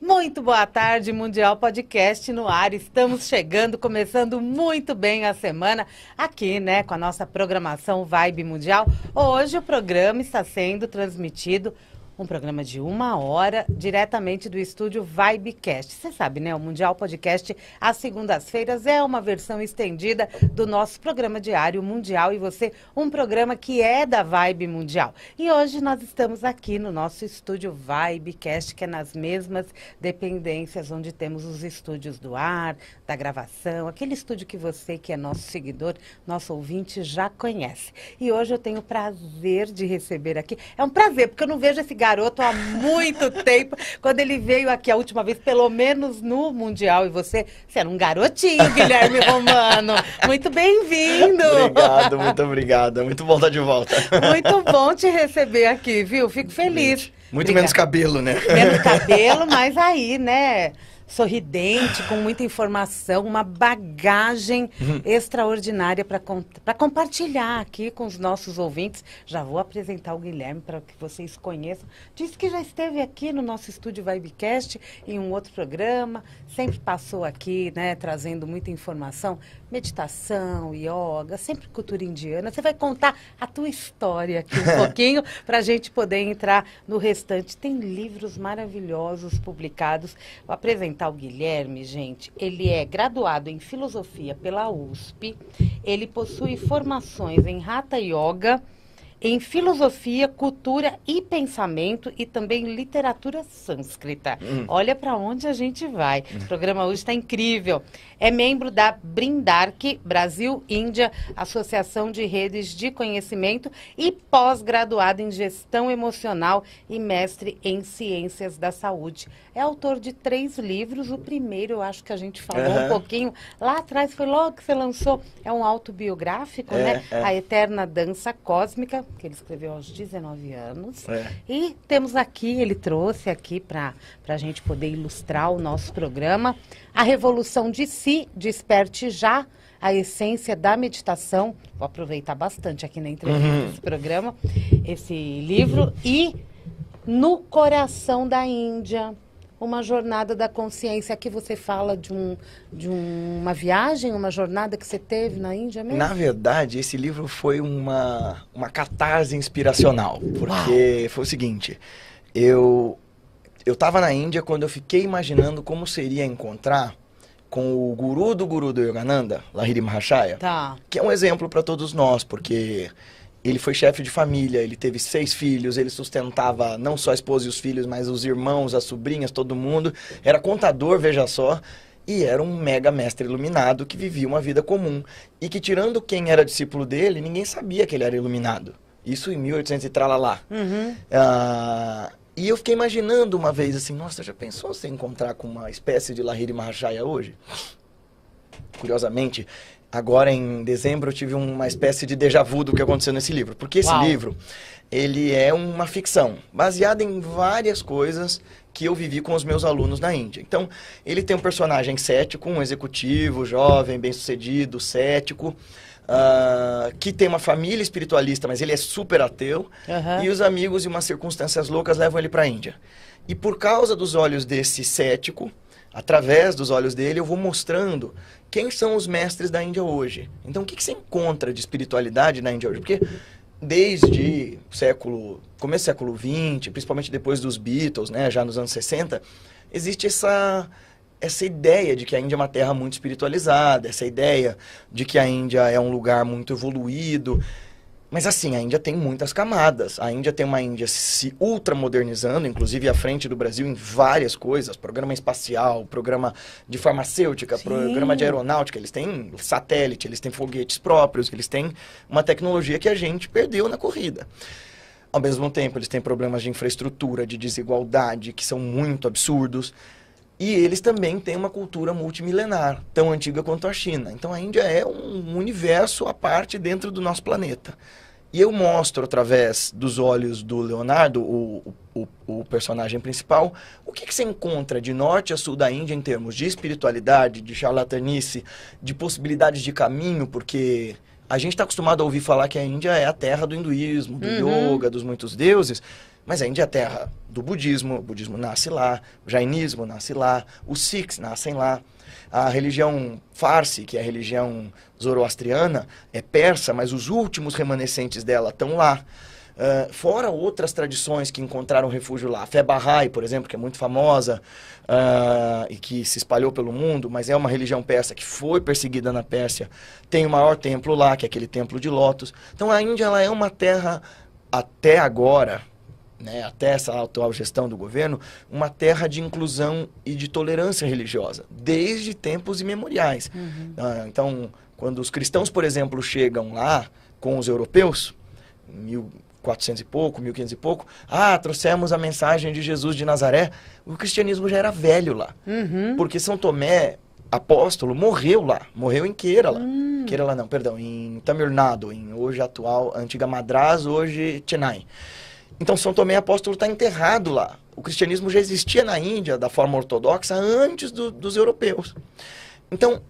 Muito boa tarde, Mundial Podcast no ar. Estamos chegando, começando muito bem a semana aqui, né, com a nossa programação Vibe Mundial. Hoje o programa está sendo transmitido, um programa de 1 hora, diretamente do estúdio Vibecast. Você sabe, né, o Mundial Podcast, às segundas-feiras, é uma versão estendida do nosso programa diário Mundial e você, um programa que é da Vibe Mundial. E hoje nós estamos aqui no nosso estúdio Vibecast, que é nas mesmas dependências onde temos os estúdios do ar, da gravação, aquele estúdio que você, que é nosso seguidor, nosso ouvinte, já conhece. E hoje eu tenho o prazer de receber aqui, é um prazer, porque eu não vejo esse garoto há muito tempo, quando ele veio aqui a última vez, pelo menos no Mundial, e você era um garotinho, Guilherme Romano. Muito bem-vindo! Obrigado, muito obrigado. É muito bom estar de volta. Muito bom te receber aqui, viu? Fico feliz. Muito menos cabelo, né? Menos cabelo, mas aí, né? Sorridente, com muita informação, uma bagagem extraordinária para compartilhar aqui com os nossos ouvintes. Já vou apresentar o Guilherme para que vocês conheçam. Disse que já esteve aqui no nosso estúdio Vibecast em um outro programa, sempre passou aqui, né, trazendo muita informação, meditação, yoga, sempre cultura indiana. Você vai contar a tua história aqui um pouquinho para a gente poder entrar no restante. Tem livros maravilhosos publicados. Vou apresentar o Guilherme, gente. Ele é graduado em filosofia pela USP. Ele possui formações em Hatha Yoga, em filosofia, cultura e pensamento e também literatura sânscrita. Olha para onde a gente vai. O programa hoje está incrível. É membro da Brindark, Brasil-Índia, Associação de Redes de Conhecimento e pós-graduado em Gestão Emocional e mestre em Ciências da Saúde. É autor de 3 livros. O primeiro, eu acho que a gente falou um pouquinho lá atrás, foi logo que você lançou. É um autobiográfico, né? A Eterna Dança Cósmica, que ele escreveu aos 19 anos. E temos aqui, ele trouxe aqui para a gente poder ilustrar o nosso programa, A Revolução de Si, Desperte Já, a essência da meditação. Vou aproveitar bastante aqui na entrevista desse programa, esse livro. E No Coração da Índia, uma jornada da consciência. Aqui você fala de uma viagem, uma jornada que você teve na Índia mesmo? Na verdade, esse livro foi uma catarse inspiracional. Porque foi o seguinte, eu estava na Índia quando eu fiquei imaginando como seria encontrar com o guru do Yogananda, Lahiri Mahashaya, que é um exemplo para todos nós, porque ele foi chefe de família, ele teve 6 filhos, ele sustentava não só a esposa e os filhos, mas os irmãos, as sobrinhas, todo mundo. Era contador, veja só, e era um mega mestre iluminado que vivia uma vida comum. E que, tirando quem era discípulo dele, ninguém sabia que ele era iluminado. Isso em 1800 e tralalá. E eu fiquei imaginando uma vez assim, nossa, já pensou se encontrar com uma espécie de Lahiri Mahashaya hoje? Curiosamente, agora em dezembro eu tive uma espécie de déjà vu do que aconteceu nesse livro. Porque esse livro, ele é uma ficção, baseada em várias coisas que eu vivi com os meus alunos na Índia. Então, ele tem um personagem cético, um executivo, jovem, bem-sucedido, cético, que tem uma família espiritualista, mas ele é super ateu, e os amigos, em umas circunstâncias loucas, levam ele para a Índia. E por causa dos olhos desse cético, através dos olhos dele, eu vou mostrando quem são os mestres da Índia hoje. Então, o que você encontra de espiritualidade na Índia hoje? Porque desde começo do século XX, principalmente depois dos Beatles, né, já nos anos 60, existe essa ideia de que a Índia é uma terra muito espiritualizada, essa ideia de que a Índia é um lugar muito evoluído. Mas assim, a Índia tem muitas camadas. A Índia tem uma Índia se ultramodernizando, inclusive à frente do Brasil em várias coisas. Programa espacial, programa de farmacêutica, programa de aeronáutica. Eles têm satélite, eles têm foguetes próprios, eles têm uma tecnologia que a gente perdeu na corrida. Ao mesmo tempo, eles têm problemas de infraestrutura, de desigualdade, que são muito absurdos. E eles também têm uma cultura multimilenar, tão antiga quanto a China. Então a Índia é um universo à parte dentro do nosso planeta. E eu mostro, através dos olhos do Leonardo, o personagem principal, o que você encontra de norte a sul da Índia em termos de espiritualidade, de charlatanice, de possibilidades de caminho, porque a gente está acostumado a ouvir falar que a Índia é a terra do hinduísmo, do yoga, dos muitos deuses, Mas a Índia é a terra do budismo, o budismo nasce lá, o jainismo nasce lá, os Sikhs nascem lá. A religião Farsi, que é a religião zoroastriana, é persa, mas os últimos remanescentes dela estão lá. Fora outras tradições que encontraram refúgio lá. A fé Bahá'í, por exemplo, que é muito famosa e que se espalhou pelo mundo, mas é uma religião persa que foi perseguida na Pérsia. Tem o maior templo lá, que é aquele templo de Lótus. Então a Índia ela é uma terra, até agora, né, até essa atual gestão do governo, uma terra de inclusão e de tolerância religiosa, desde tempos imemoriais. Então, quando os cristãos, por exemplo, chegam lá com os europeus, 1400 e pouco, 1500 e pouco, trouxemos a mensagem de Jesus de Nazaré, o cristianismo já era velho lá. Porque São Tomé, apóstolo, morreu lá, morreu em Kerala. Kerala não, perdão, em Tamil Nadu, em hoje atual, antiga Madras, hoje Chennai. Então São Tomé apóstolo está enterrado lá. O cristianismo já existia na Índia da forma ortodoxa antes dos europeus. Então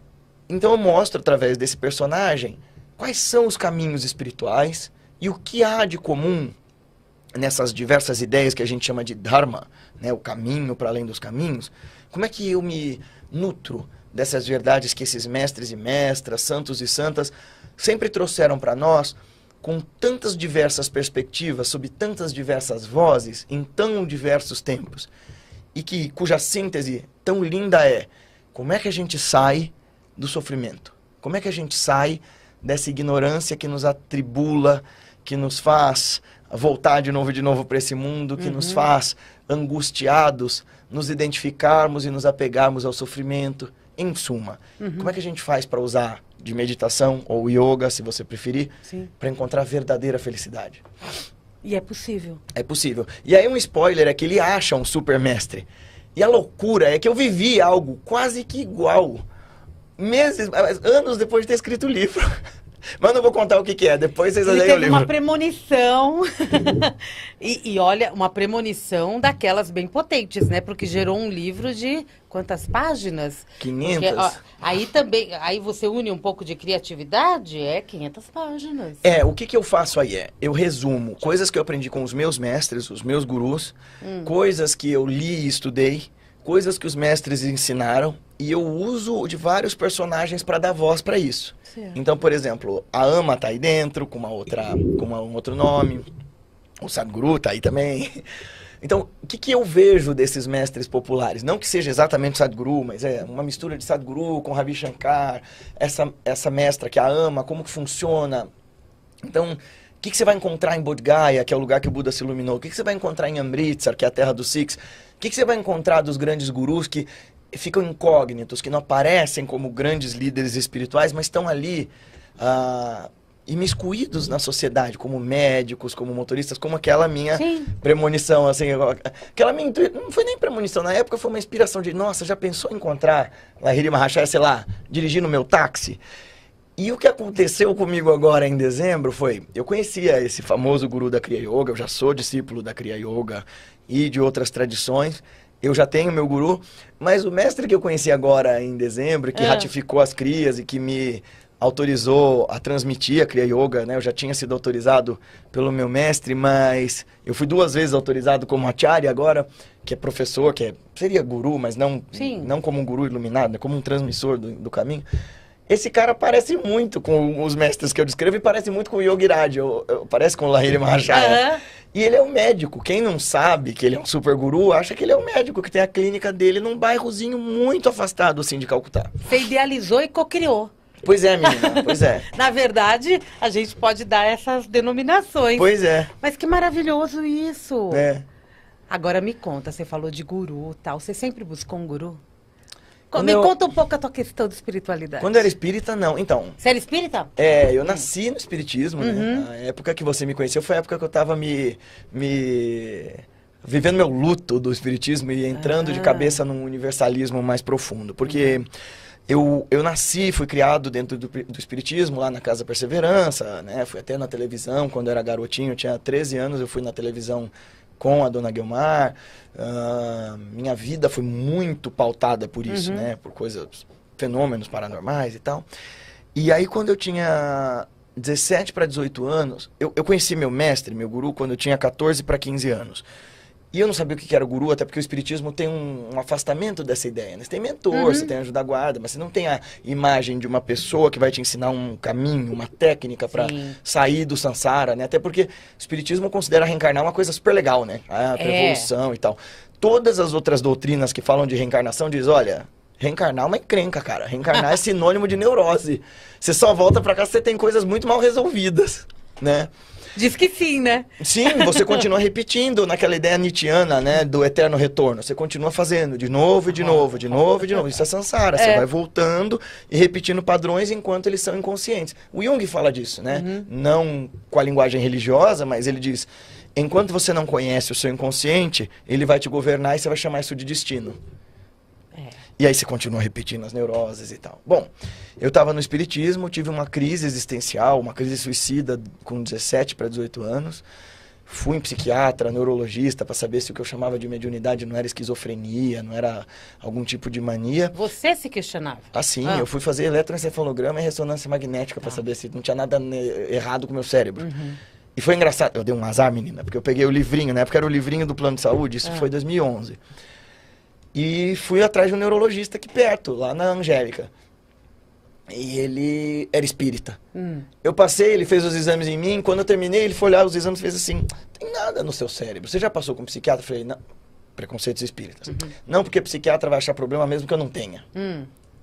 eu mostro através desse personagem quais são os caminhos espirituais e o que há de comum nessas diversas ideias que a gente chama de Dharma, né, o caminho para além dos caminhos. Como é que eu me nutro dessas verdades que esses mestres e mestras, santos e santas, sempre trouxeram para nós, com tantas diversas perspectivas, sob tantas diversas vozes, em tão diversos tempos, e cuja síntese tão linda é: como é que a gente sai do sofrimento? Como é que a gente sai dessa ignorância que nos atribula, que nos faz voltar de novo para esse mundo, que nos faz angustiados, nos identificarmos e nos apegarmos ao sofrimento? Em suma, como é que a gente faz para usar de meditação ou yoga, se você preferir, para encontrar a verdadeira felicidade? E é possível. É possível. E aí um spoiler é que ele acha um super mestre. E a loucura é que eu vivi algo quase que igual, anos depois de ter escrito o livro. Mas não vou contar o que é, depois vocês leem o livro. Ele teve uma premonição, e olha, uma premonição daquelas bem potentes, né? Porque gerou um livro de quantas páginas? 500. Porque, aí você une um pouco de criatividade, 500 páginas. O que eu faço aí eu resumo coisas que eu aprendi com os meus mestres, os meus gurus, coisas que eu li e estudei, coisas que os mestres ensinaram, e eu uso de vários personagens para dar voz para isso. Certo. Então, por exemplo, a Ama tá aí dentro, com um outro nome, o Sadhguru tá aí também. Então, o que eu vejo desses mestres populares? Não que seja exatamente o Sadhguru, mas é uma mistura de Sadhguru com Ravi Shankar, essa mestra que é a Ama, como que funciona. Então, o que você vai encontrar em Bodh Gaya, que é o lugar que o Buda se iluminou? O que você vai encontrar em Amritsar, que é a terra dos Sikhs? O que você vai encontrar dos grandes gurus que ficam incógnitos, que não aparecem como grandes líderes espirituais, mas estão ali imiscuídos na sociedade, como médicos, como motoristas, como aquela minha premonição, assim, não foi nem premonição, na época foi uma inspiração de, nossa, já pensou em encontrar Lahiri Maharaja, sei lá, dirigindo meu táxi? E o que aconteceu comigo agora em dezembro foi, eu conhecia esse famoso guru da Kriya Yoga, eu já sou discípulo da Kriya Yoga e de outras tradições, eu já tenho meu guru, mas o mestre que eu conheci agora em dezembro, que ratificou as crias e que me autorizou a transmitir a Kriya Yoga, né? Eu já tinha sido autorizado pelo meu mestre, mas eu fui 2 vezes autorizado como acharya agora, que é professor, seria guru, mas não como um guru iluminado, né? Como um transmissor do caminho. Esse cara parece muito com os mestres que eu descrevo e parece muito com o Yogiraj, parece com o Lahiri Maharaja. E ele é um médico. Quem não sabe que ele é um super guru, acha que ele é um médico que tem a clínica dele num bairrozinho muito afastado, assim, de Calcutá. Você idealizou e cocriou. Pois é, menina, pois é. Na verdade, a gente pode dar essas denominações. Pois é. Mas que maravilhoso isso. É. Agora me conta, você falou de guru e tal. Você sempre buscou um guru? Conta um pouco a tua questão de espiritualidade. Quando eu era espírita, não. Então... Você era espírita? Eu nasci no espiritismo, né? A época que você me conheceu foi a época que eu tava vivendo meu luto do espiritismo e entrando de cabeça num universalismo mais profundo. Porque eu nasci, fui criado dentro do espiritismo, lá na Casa Perseverança, né? Fui até na televisão quando eu era garotinho, eu tinha 13 anos, eu fui na televisão com a Dona Guilmar. Minha vida foi muito pautada por isso, né? Por fenômenos paranormais e tal. E aí, quando eu tinha 17 para 18 anos, eu conheci meu mestre, meu guru, quando eu tinha 14 para 15 anos. E eu não sabia o que era o guru, até porque o espiritismo tem um afastamento dessa ideia, né? Você tem mentor, você tem anjo da guarda, mas você não tem a imagem de uma pessoa que vai te ensinar um caminho, uma técnica para sair do sansara, né? Até porque o espiritismo considera reencarnar uma coisa super legal, né? A evolução e tal. Todas as outras doutrinas que falam de reencarnação diz, olha, reencarnar é uma encrenca, cara. Reencarnar é sinônimo de neurose. Você só volta pra cá se você tem coisas muito mal resolvidas, né? Diz que sim, né? Sim, você continua repetindo naquela ideia nietzschiana, né, do eterno retorno. Você continua fazendo de novo, de novo, de novo, de novo. Isso é sansara. Você vai voltando e repetindo padrões enquanto eles são inconscientes. O Jung fala disso, né? Não com a linguagem religiosa, mas ele diz, enquanto você não conhece o seu inconsciente, ele vai te governar e você vai chamar isso de destino. E aí você continua repetindo as neuroses e tal. Bom, eu estava no espiritismo, tive uma crise existencial, uma crise suicida com 17 para 18 anos. Fui em psiquiatra, neurologista, para saber se o que eu chamava de mediunidade não era esquizofrenia, não era algum tipo de mania. Você se questionava? Sim, eu fui fazer eletroencefalograma e ressonância magnética para saber se não tinha nada errado com o meu cérebro. E foi engraçado, eu dei um azar, menina, porque eu peguei o livrinho, na época era o livrinho do plano de saúde, isso foi em 2011. E fui atrás de um neurologista aqui perto, lá na Angélica. E ele era espírita. Eu passei, ele fez os exames em mim. Quando eu terminei, ele foi olhar os exames e fez assim, não tem nada no seu cérebro. Você já passou com um psiquiatra? Eu falei, não, preconceitos espíritas. Não, porque psiquiatra vai achar problema mesmo que eu não tenha.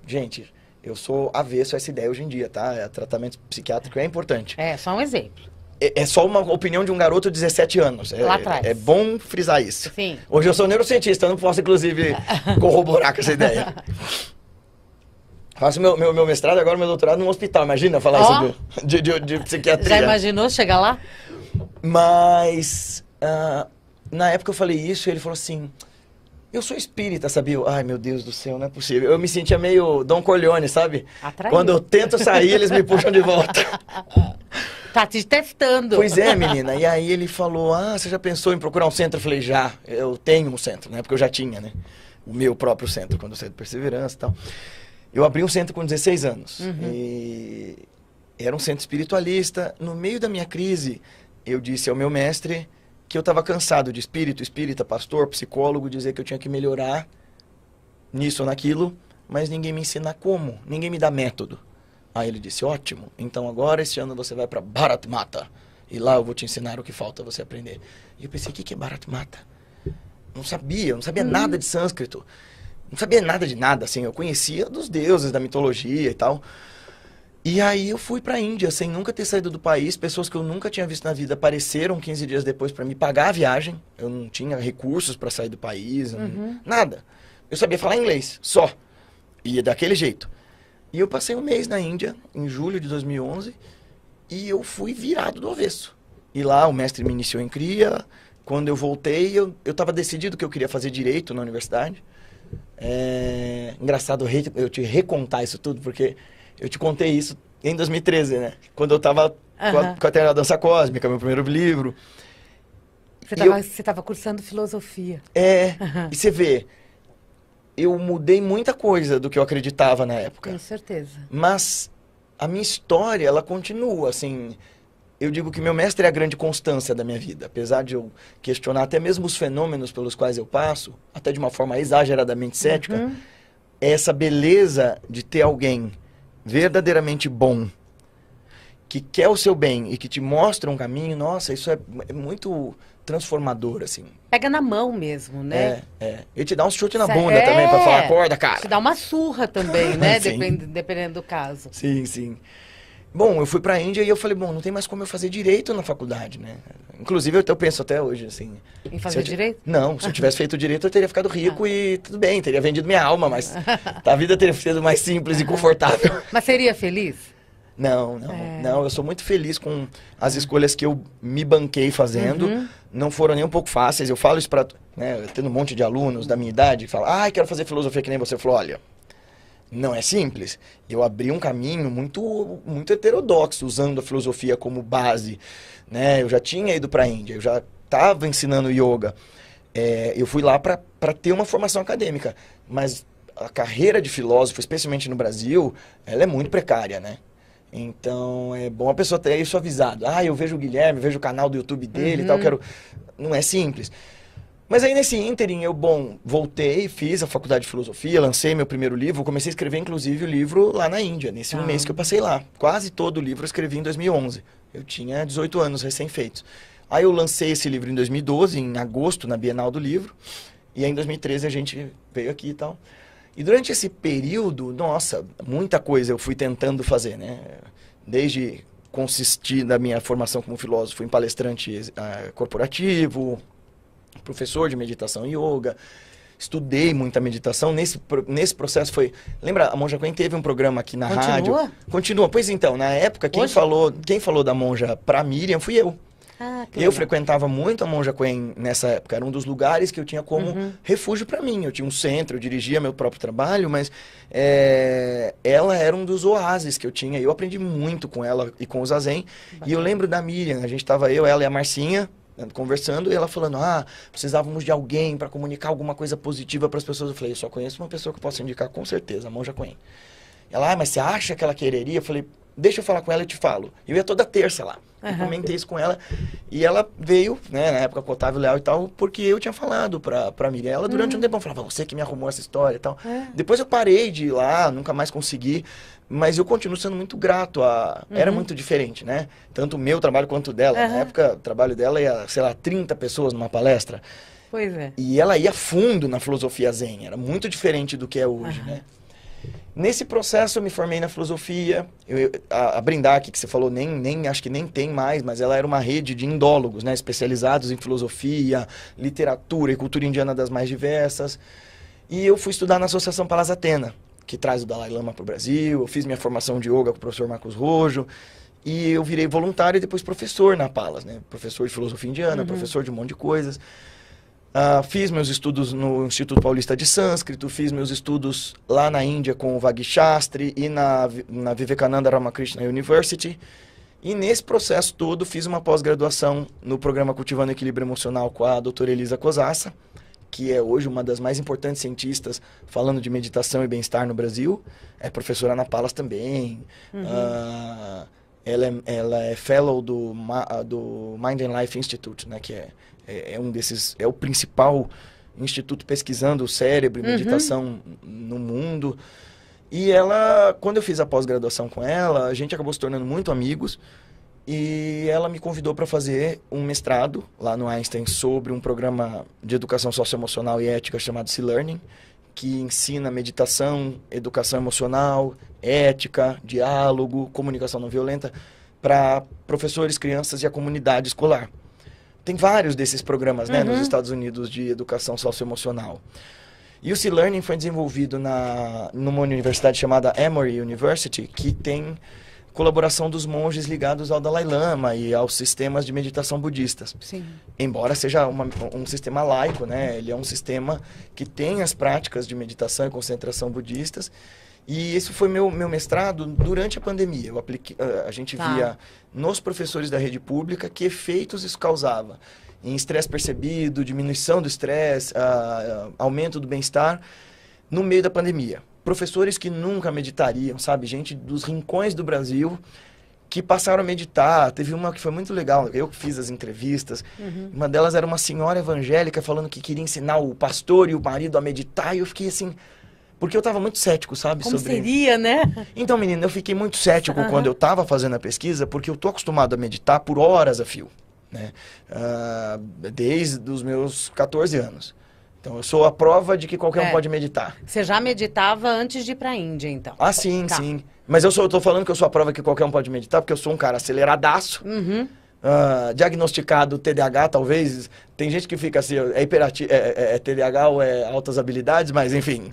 Gente, eu sou avesso a essa ideia hoje em dia, tá? Tratamento psiquiátrico é importante. É, só um exemplo. É só uma opinião de um garoto de 17 anos. Lá atrás. É bom frisar isso. Sim. Hoje eu sou neurocientista, eu não posso, inclusive, corroborar com essa ideia. Faço meu mestrado e agora meu doutorado num hospital. Imagina falar isso de psiquiatria. Já imaginou chegar lá? Mas, na época eu falei isso e ele falou assim... Eu sou espírita, sabia? Ai, meu Deus do céu, não é possível. Eu me sentia meio Don Corleone, sabe? Atraído. Quando eu tento sair, eles me puxam de volta. Tá te testando. Pois é, menina. E aí ele falou, você já pensou em procurar um centro? Eu falei, já. Eu tenho um centro, né? Porque eu já tinha, né? O meu próprio centro, quando eu saí do Perseverança e tal. Eu abri um centro com 16 anos. E era um centro espiritualista. No meio da minha crise, eu disse ao meu mestre que eu estava cansado de espírita, pastor, psicólogo, dizer que eu tinha que melhorar nisso ou naquilo, mas ninguém me ensina como, ninguém me dá método. Aí ele disse, ótimo, então agora este ano você vai para Bharat Mata, e lá eu vou te ensinar o que falta você aprender. E eu pensei, o que é Bharat Mata? Não sabia nada de sânscrito, não sabia nada de nada, assim, eu conhecia dos deuses, da mitologia e tal. E aí eu fui pra Índia, sem nunca ter saído do país. Pessoas que eu nunca tinha visto na vida apareceram 15 dias depois para me pagar a viagem. Eu não tinha recursos para sair do país, nada. Eu sabia falar inglês, só. Ia daquele jeito. E eu passei um mês na Índia, em julho de 2011, e eu fui virado do avesso. E lá o mestre me iniciou em cria. Quando eu voltei, eu estava decidido que eu queria fazer direito na universidade. Engraçado eu te recontar isso tudo, porque... Eu te contei isso em 2013, né? Quando eu tava com a Terra da Dança Cósmica, meu primeiro livro. Você tava cursando filosofia. E você vê, eu mudei muita coisa do que eu acreditava na época. Com certeza. Mas a minha história, ela continua, assim... Eu digo que meu mestre é a grande constância da minha vida. Apesar de eu questionar até mesmo os fenômenos pelos quais eu passo, até de uma forma exageradamente cética, é essa beleza de ter alguém verdadeiramente bom, que quer o seu bem e que te mostra um caminho, nossa, isso é muito transformador, assim. Pega na mão mesmo, né? E te dá um chute na bunda também, pra falar, acorda, cara. Te dá uma surra também, né? Dependendo do caso. Sim, sim. Bom, eu fui pra Índia e eu falei, não tem mais como eu fazer direito na faculdade, né? Inclusive, eu penso até hoje, assim... Em fazer direito? Não, se eu tivesse feito direito, eu teria ficado rico e tudo bem, teria vendido minha alma, mas a vida teria sido mais simples e confortável. Mas seria feliz? Não, eu sou muito feliz com as escolhas que eu me banquei fazendo. Não foram nem um pouco fáceis. Eu falo isso pra... Né, tendo um monte de alunos da minha idade que falam, quero fazer filosofia que nem você. Eu falo, olha... Não é simples. Eu abri um caminho muito heterodoxo, usando a filosofia como base, né? Eu já tinha ido para a Índia, eu já estava ensinando yoga. Eu fui lá para ter uma formação acadêmica. Mas a carreira de filósofo, especialmente no Brasil, ela é muito precária, né? Então, é bom a pessoa ter isso avisado. Ah, eu vejo o Guilherme, vejo o canal do YouTube dele e tal, quero... Não é simples. Mas aí, nesse ínterim, voltei, fiz a faculdade de filosofia, lancei meu primeiro livro, comecei a escrever, inclusive, o livro lá na Índia, nesse um mês que eu passei lá. Quase todo o livro eu escrevi em 2011. Eu tinha 18 anos recém-feitos. Aí eu lancei esse livro em 2012, em agosto, na Bienal do Livro. E aí, em 2013, a gente veio aqui e tal. E durante esse período, nossa, muita coisa eu fui tentando fazer, né? Desde consistir na minha formação como filósofo em palestrante corporativo, professor de meditação e yoga, estudei muita meditação. Nesse processo foi... Lembra, a Monja Coen teve um programa aqui na rádio. Continua? Pois então, na época, quem falou da Monja pra Miriam fui eu. Eu frequentava muito a Monja Coen nessa época. Era um dos lugares que eu tinha como refúgio para mim. Eu tinha um centro, eu dirigia meu próprio trabalho, mas ela era um dos oásis que eu tinha. Eu aprendi muito com ela e com o Zazen. Bacana. E eu lembro da Miriam, a gente estava ela e a Marcinha conversando, e ela falando, precisávamos de alguém para comunicar alguma coisa positiva para as pessoas. Eu falei, eu só conheço uma pessoa que eu posso indicar com certeza, a Monja Coen. Ela, mas você acha que ela quereria? Eu falei, deixa eu falar com ela e te falo. Eu ia toda terça lá. Eu comentei isso com ela. E ela veio, né, na época com o Otávio Leal e tal, porque eu tinha falado pra Miriam. Ela durante um tempo falava, você que me arrumou essa história e tal. Depois eu parei de ir lá, nunca mais consegui. Mas eu continuo sendo muito grato Era muito diferente, né? Tanto o meu trabalho quanto o dela. Na época, o trabalho dela ia, sei lá, 30 pessoas numa palestra. Pois é. E ela ia fundo na filosofia zen. Era muito diferente do que é hoje, né? Nesse processo eu me formei na filosofia. A Brindac, que você falou, acho que nem tem mais, mas ela era uma rede de indólogos, né, especializados em filosofia, literatura e cultura indiana das mais diversas. E eu fui estudar na Associação Palas Athena, que traz o Dalai Lama para o Brasil. Eu fiz minha formação de yoga com o professor Marcos Rojo. E eu virei voluntário e depois professor na Palas, né? Professor de filosofia indiana, professor de um monte de coisas. Fiz meus estudos no Instituto Paulista de Sânscrito, fiz meus estudos lá na Índia com o Vagishastri e na Vivekananda Ramakrishna University. E nesse processo todo fiz uma pós-graduação no programa Cultivando Equilíbrio Emocional com a doutora Elisa Cosassa, que é hoje uma das mais importantes cientistas falando de meditação e bem-estar no Brasil. É professora na Palas também. Ela é fellow do Mind and Life Institute, né, que é o principal instituto pesquisando o cérebro e meditação no mundo. E ela, quando eu fiz a pós-graduação com ela, a gente acabou se tornando muito amigos. E ela me convidou para fazer um mestrado lá no Einstein sobre um programa de educação socioemocional e ética chamado C-Learning, que ensina meditação, educação emocional, ética, diálogo, comunicação não violenta para professores, crianças e a comunidade escolar. Tem vários desses programas, né, nos Estados Unidos de educação socioemocional. E o C-Learning foi desenvolvido numa universidade chamada Emory University, que tem colaboração dos monges ligados ao Dalai Lama e aos sistemas de meditação budistas. Sim. Embora seja um sistema laico, né? Ele é um sistema que tem as práticas de meditação e concentração budistas. E esse foi meu mestrado durante a pandemia. Eu apliquei, a gente via nos professores da rede pública que efeitos isso causava em estresse percebido, diminuição do estresse, aumento do bem-estar no meio da pandemia. Professores que nunca meditariam, sabe? Gente dos rincões do Brasil que passaram a meditar. Teve uma que foi muito legal, eu que fiz as entrevistas. Uma delas era uma senhora evangélica falando que queria ensinar o pastor e o marido a meditar. E eu fiquei assim... Porque eu estava muito cético, sabe? Como seria, né? Então, menina, eu fiquei muito cético quando eu estava fazendo a pesquisa, porque eu tô acostumado a meditar por horas a fio, né? Desde os meus 14 anos. Então, eu sou a prova de que qualquer um pode meditar. Você já meditava antes de ir para a Índia, então? Sim, sim. Mas eu tô falando que eu sou a prova que qualquer um pode meditar, porque eu sou um cara aceleradaço, diagnosticado TDAH, talvez. Tem gente que fica assim, é TDAH ou é altas habilidades, mas enfim...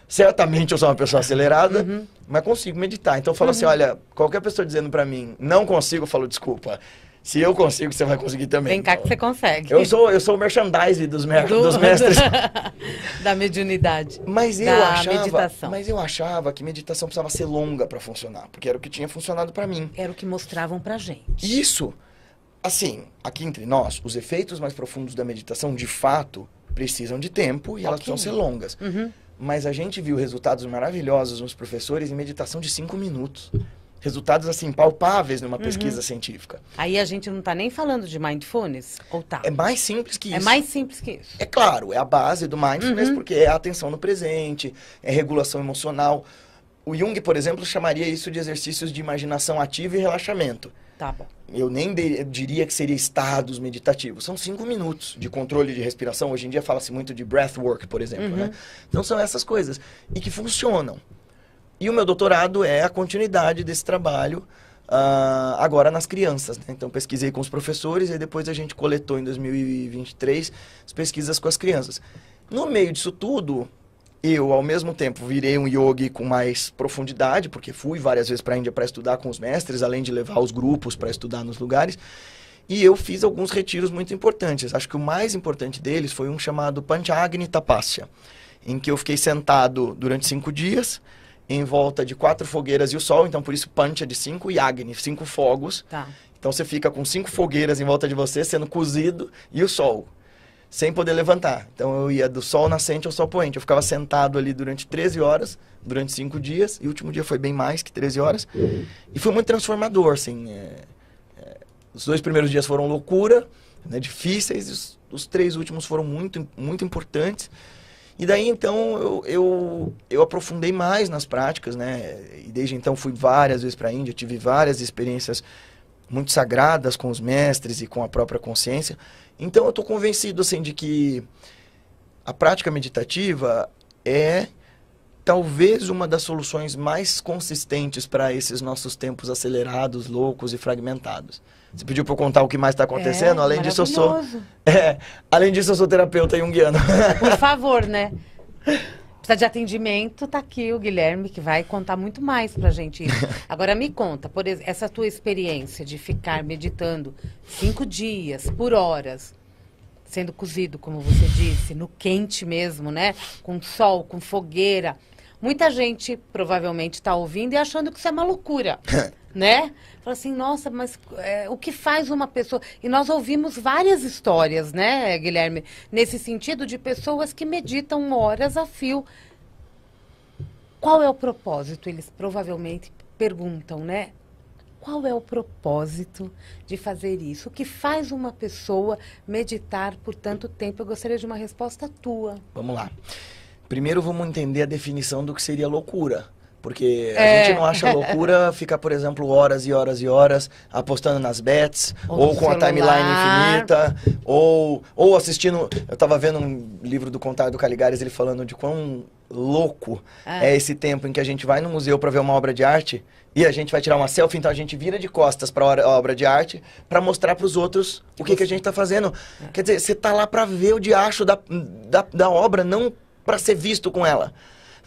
Certamente eu sou uma pessoa acelerada, mas consigo meditar. Então eu falo assim, olha, qualquer pessoa dizendo pra mim, não consigo, eu falo, desculpa. Se eu consigo, você vai conseguir também. Vem cá que você consegue. Eu sou o merchandising dos mestres. Da mediunidade. Mas eu achava que meditação precisava ser longa pra funcionar, porque era o que tinha funcionado pra mim. Era o que mostravam pra gente. Isso. Assim, aqui entre nós, os efeitos mais profundos da meditação, de fato, precisam de tempo e elas precisam ser longas. Mas a gente viu resultados maravilhosos nos professores em meditação de 5 minutos. resultados assim palpáveis numa pesquisa científica. Aí a gente não está nem falando de mindfulness, ou tá? É mais simples que isso. É mais simples que isso. É claro, é a base do mindfulness, porque é a atenção no presente, é regulação emocional. O Jung, por exemplo, chamaria isso de exercícios de imaginação ativa e relaxamento. Tá bom. Eu nem diria que seria estados meditativos. São 5 minutos de controle de respiração. Hoje em dia fala-se muito de breathwork, por exemplo, né? Então são essas coisas. E que funcionam. E o meu doutorado é a continuidade desse trabalho agora nas crianças, né? Então pesquisei com os professores e depois a gente coletou em 2023 as pesquisas com as crianças. No meio disso tudo, eu ao mesmo tempo virei um yogi com mais profundidade, porque fui várias vezes para a Índia para estudar com os mestres, além de levar os grupos para estudar nos lugares. E eu fiz alguns retiros muito importantes. Acho que o mais importante deles foi um chamado Panchagni Tapasya, em que eu fiquei sentado durante 5 dias, em volta de 4 fogueiras e o sol, então por isso Pancha de 5 e Agni, 5 fogos. Tá. Então você fica com 5 fogueiras em volta de você, sendo cozido, e o sol, sem poder levantar. Então eu ia do sol nascente ao sol poente. Eu ficava sentado ali durante 13 horas, durante 5 dias, e o último dia foi bem mais que 13 horas. E foi muito transformador, assim. Os 2 primeiros dias foram loucura, né, difíceis, os 3 últimos foram muito, muito importantes. E daí, então, eu aprofundei mais nas práticas, né? E desde então fui várias vezes para a Índia, tive várias experiências muito sagradas com os mestres e com a própria consciência. Então, eu estou convencido, assim, de que a prática meditativa é talvez uma das soluções mais consistentes para esses nossos tempos acelerados, loucos e fragmentados. Você pediu para eu contar o que mais está acontecendo? Além disso, além disso, eu sou terapeuta junguiano. Por favor, né? Precisa de atendimento, tá aqui o Guilherme, que vai contar muito mais pra gente isso. Agora me conta, por exemplo, essa tua experiência de ficar meditando 5 dias, por horas, sendo cozido, como você disse, no quente mesmo, né? Com sol, com fogueira. Muita gente provavelmente está ouvindo e achando que isso é uma loucura, né? Fala assim, nossa, mas o que faz uma pessoa... E nós ouvimos várias histórias, né, Guilherme? Nesse sentido de pessoas que meditam horas a fio. Qual é o propósito? Eles provavelmente perguntam, né? Qual é o propósito de fazer isso? O que faz uma pessoa meditar por tanto tempo? Eu gostaria de uma resposta tua. Vamos lá. Primeiro vamos entender a definição do que seria loucura. Porque a gente não acha loucura ficar, por exemplo, horas e horas e horas apostando nas bets, ou com a timeline infinita, ou assistindo... Eu estava vendo um livro do Contar do Caligares, ele falando de quão louco é esse tempo em que a gente vai no museu para ver uma obra de arte e a gente vai tirar uma selfie, então a gente vira de costas para a obra de arte para mostrar para os outros o que a gente está fazendo. Quer dizer, você está lá para ver o diacho da obra, não para ser visto com ela.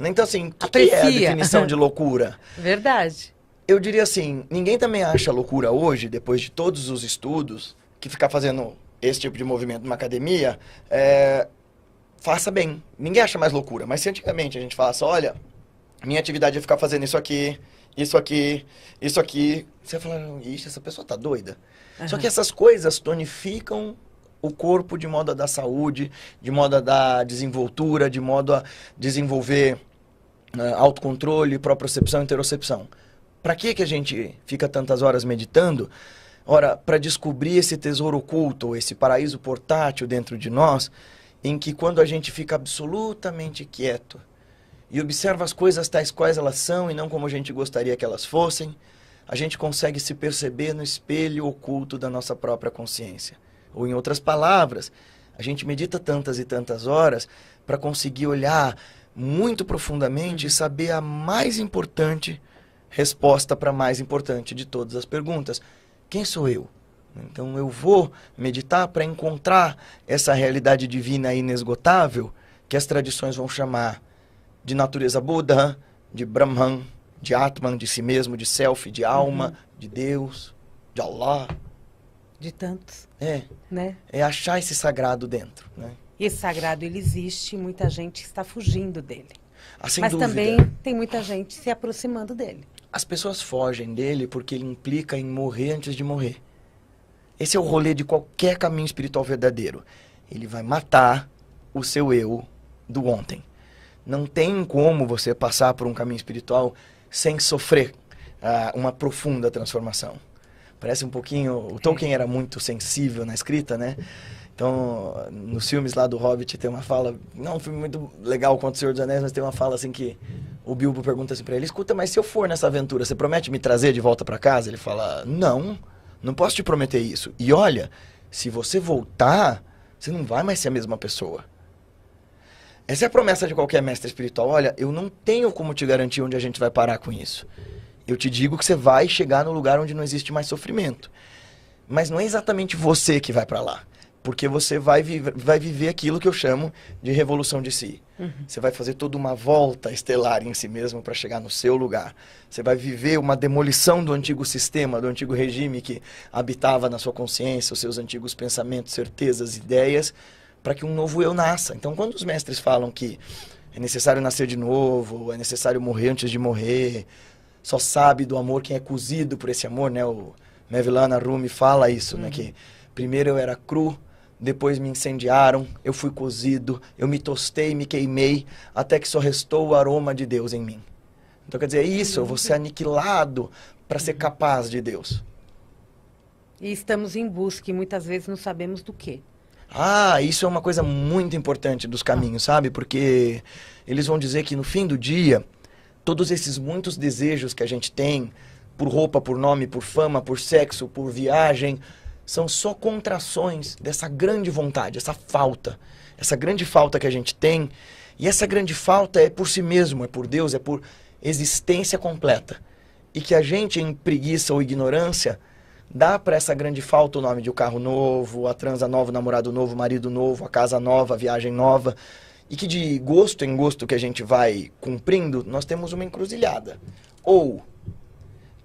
Então, assim, o que é a definição de loucura? Verdade. Eu diria assim, ninguém também acha loucura hoje, depois de todos os estudos, que ficar fazendo esse tipo de movimento numa academia, faça bem. Ninguém acha mais loucura. Mas se antigamente a gente falasse, olha, minha atividade é ficar fazendo isso aqui, isso aqui, isso aqui, você vai falar, ixi, essa pessoa tá doida. Só que essas coisas tonificam o corpo de modo a dar saúde, de modo a dar desenvoltura, de modo a desenvolver autocontrole, propriocepção e interocepção. Para que a gente fica tantas horas meditando? Ora, para descobrir esse tesouro oculto, esse paraíso portátil dentro de nós, em que quando a gente fica absolutamente quieto e observa as coisas tais quais elas são e não como a gente gostaria que elas fossem, a gente consegue se perceber no espelho oculto da nossa própria consciência. Ou em outras palavras, a gente medita tantas e tantas horas para conseguir olhar muito profundamente e saber a mais importante resposta para a mais importante de todas as perguntas. Quem sou eu? Então eu vou meditar para encontrar essa realidade divina inesgotável que as tradições vão chamar de natureza Buda, de Brahman, de Atman, de si mesmo, de self, de alma, de Deus, de Allah. De tantos. Né? É achar esse sagrado dentro, né? E esse sagrado, ele existe e muita gente está fugindo dele. Sem Mas dúvida. Também tem muita gente se aproximando dele. As pessoas fogem dele porque ele implica em morrer antes de morrer. Esse é o rolê de qualquer caminho espiritual verdadeiro. Ele vai matar o seu eu do ontem. Não tem como você passar por um caminho espiritual sem sofrer uma profunda transformação. Parece um pouquinho... O Tolkien era muito sensível na escrita, né? Então, nos filmes lá do Hobbit tem uma fala... Não, um filme muito legal quanto O Senhor dos Anéis, mas tem uma fala assim que... O Bilbo pergunta assim pra ele, escuta, mas se eu for nessa aventura, você promete me trazer de volta pra casa? Ele fala, não posso te prometer isso. E olha, se você voltar, você não vai mais ser a mesma pessoa. Essa é a promessa de qualquer mestre espiritual. Olha, eu não tenho como te garantir onde a gente vai parar com isso. Eu te digo que você vai chegar no lugar onde não existe mais sofrimento. Mas não é exatamente você que vai pra lá. Porque você vai viver aquilo que eu chamo de revolução de si. Você vai fazer toda uma volta estelar em si mesmo para chegar no seu lugar. Você vai viver uma demolição do antigo sistema, do antigo regime que habitava na sua consciência, os seus antigos pensamentos, certezas, ideias, para que um novo eu nasça. Então, quando os mestres falam que é necessário nascer de novo, é necessário morrer antes de morrer, só sabe do amor quem é cozido por esse amor, né? O Mevlana Rumi fala isso, né? Que primeiro eu era cru, depois me incendiaram, eu fui cozido, eu me tostei, me queimei, até que só restou o aroma de Deus em mim. Então quer dizer, é isso, eu vou ser aniquilado para ser capaz de Deus. E estamos em busca e muitas vezes não sabemos do quê. Isso é uma coisa muito importante dos caminhos, sabe? Porque eles vão dizer que no fim do dia, todos esses muitos desejos que a gente tem, por roupa, por nome, por fama, por sexo, por viagem, são só contrações dessa grande vontade, essa grande falta que a gente tem. E essa grande falta é por si mesmo, é por Deus, é por existência completa. E que a gente, em preguiça ou ignorância, dá para essa grande falta o nome de um carro novo, a transa nova, o namorado novo, o marido novo, a casa nova, a viagem nova. E que de gosto em gosto que a gente vai cumprindo, nós temos uma encruzilhada. Ou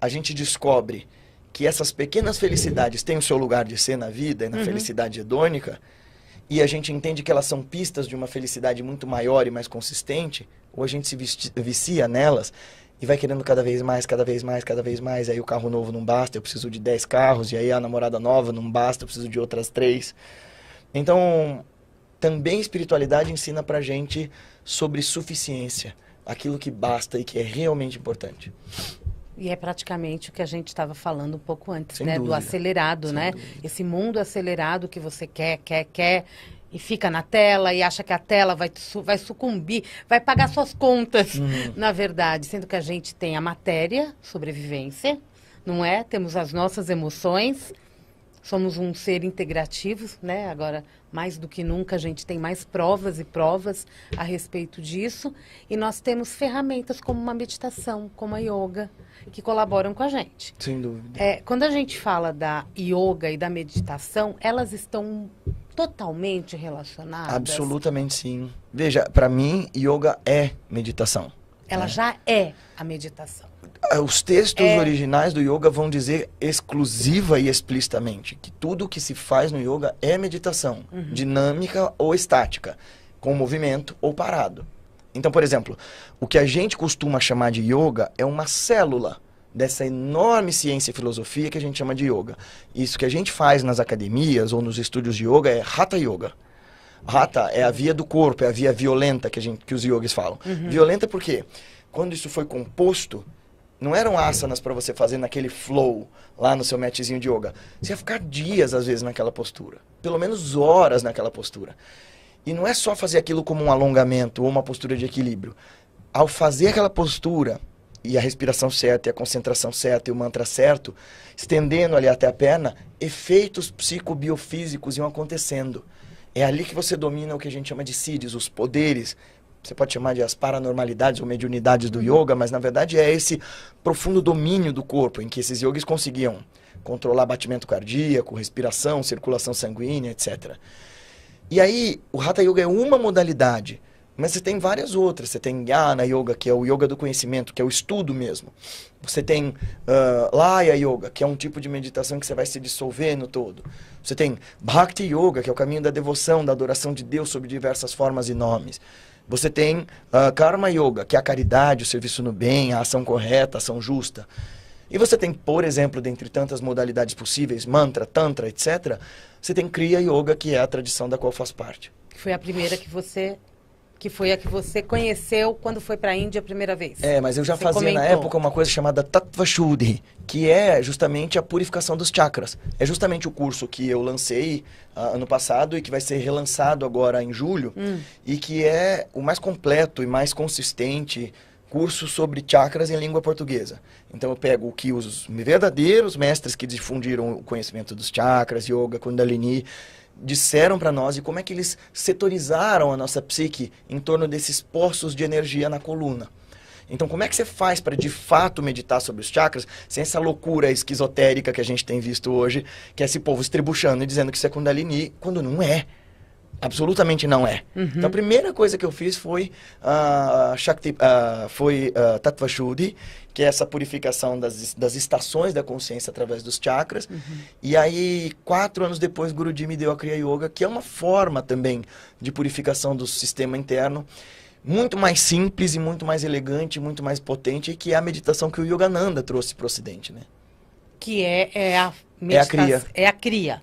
a gente descobre que essas pequenas felicidades têm o seu lugar de ser na vida e na felicidade hedônica, e a gente entende que elas são pistas de uma felicidade muito maior e mais consistente, ou a gente se vicia nelas e vai querendo cada vez mais, cada vez mais, cada vez mais, aí o carro novo não basta, eu preciso de 10 carros, e aí a namorada nova não basta, eu preciso de outras 3. Então, também a espiritualidade ensina pra gente sobre suficiência, aquilo que basta e que é realmente importante. E é praticamente o que a gente estava falando um pouco antes, Sem né? dúvida. Do acelerado, Sem né? dúvida. Esse mundo acelerado que você quer, e fica na tela e acha que a tela vai sucumbir, vai pagar suas contas, na verdade. Sendo que a gente tem a matéria, sobrevivência, não é? Temos as nossas emoções, somos um ser integrativo, né? Agora, mais do que nunca, a gente tem mais provas e provas a respeito disso. E nós temos ferramentas como uma meditação, como a yoga, que colaboram com a gente. Sem dúvida. Quando a gente fala da yoga e da meditação, elas estão totalmente relacionadas? Absolutamente sim. Veja, para mim, yoga é meditação. Ela já é a meditação. Os textos originais do yoga vão dizer exclusiva e explicitamente que tudo o que se faz no yoga é meditação, dinâmica ou estática, com movimento ou parado. Então, por exemplo, o que a gente costuma chamar de yoga é uma célula dessa enorme ciência e filosofia que a gente chama de yoga. Isso que a gente faz nas academias ou nos estúdios de yoga é Hatha Yoga. Hatha é a via do corpo, é a via violenta que os yogis falam. Violenta porque quando isso foi composto, não eram asanas para você fazer naquele flow lá no seu matzinho de yoga. Você ia ficar dias, às vezes, naquela postura. Pelo menos horas naquela postura. E não é só fazer aquilo como um alongamento ou uma postura de equilíbrio. Ao fazer aquela postura, e a respiração certa, e a concentração certa, e o mantra certo, estendendo ali até a perna, efeitos psicobiofísicos iam acontecendo. É ali que você domina o que a gente chama de siddhis, os poderes. Você pode chamar de as paranormalidades ou mediunidades do yoga, mas na verdade é esse profundo domínio do corpo, em que esses yogis conseguiam controlar batimento cardíaco, respiração, circulação sanguínea, etc. E aí, o Hatha Yoga é uma modalidade, mas você tem várias outras. Você tem Jnana Yoga, que é o yoga do conhecimento, que é o estudo mesmo. Você tem Laya Yoga, que é um tipo de meditação que você vai se dissolver no todo. Você tem Bhakti Yoga, que é o caminho da devoção, da adoração de Deus sob diversas formas e nomes. Você tem Karma Yoga, que é a caridade, o serviço no bem, a ação correta, a ação justa. E você tem, por exemplo, dentre tantas modalidades possíveis, Mantra, Tantra, etc., você tem Kriya Yoga, que é a tradição da qual faz parte. Que foi a primeira que você Que foi a que você conheceu quando foi para a Índia a primeira vez. Mas eu já você fazia na comentou. época uma coisa chamada Tattva Shuddhi, que é justamente a purificação dos chakras. É justamente o curso que eu lancei ano passado e que vai ser relançado agora em julho, e que é o mais completo e mais consistente curso sobre chakras em língua portuguesa. Então eu pego o que os verdadeiros mestres que difundiram o conhecimento dos chakras, yoga, kundalini, disseram para nós e como é que eles setorizaram a nossa psique em torno desses poços de energia na coluna. Então, como é que você faz para de fato meditar sobre os chakras sem essa loucura esquizotérica que a gente tem visto hoje, que é esse povo estribuchando e dizendo que isso é Kundalini, quando não é. Absolutamente não é. Então, a primeira coisa que eu fiz foi Tattva Shuddhi, que é essa purificação das estações da consciência através dos chakras. E aí, 4 anos depois, Guruji me deu a Kriya Yoga, que é uma forma também de purificação do sistema interno, muito mais simples e muito mais elegante, muito mais potente, e que é a meditação que o Yogananda trouxe para o Ocidente, né? Que é a meditação. É a Kriya.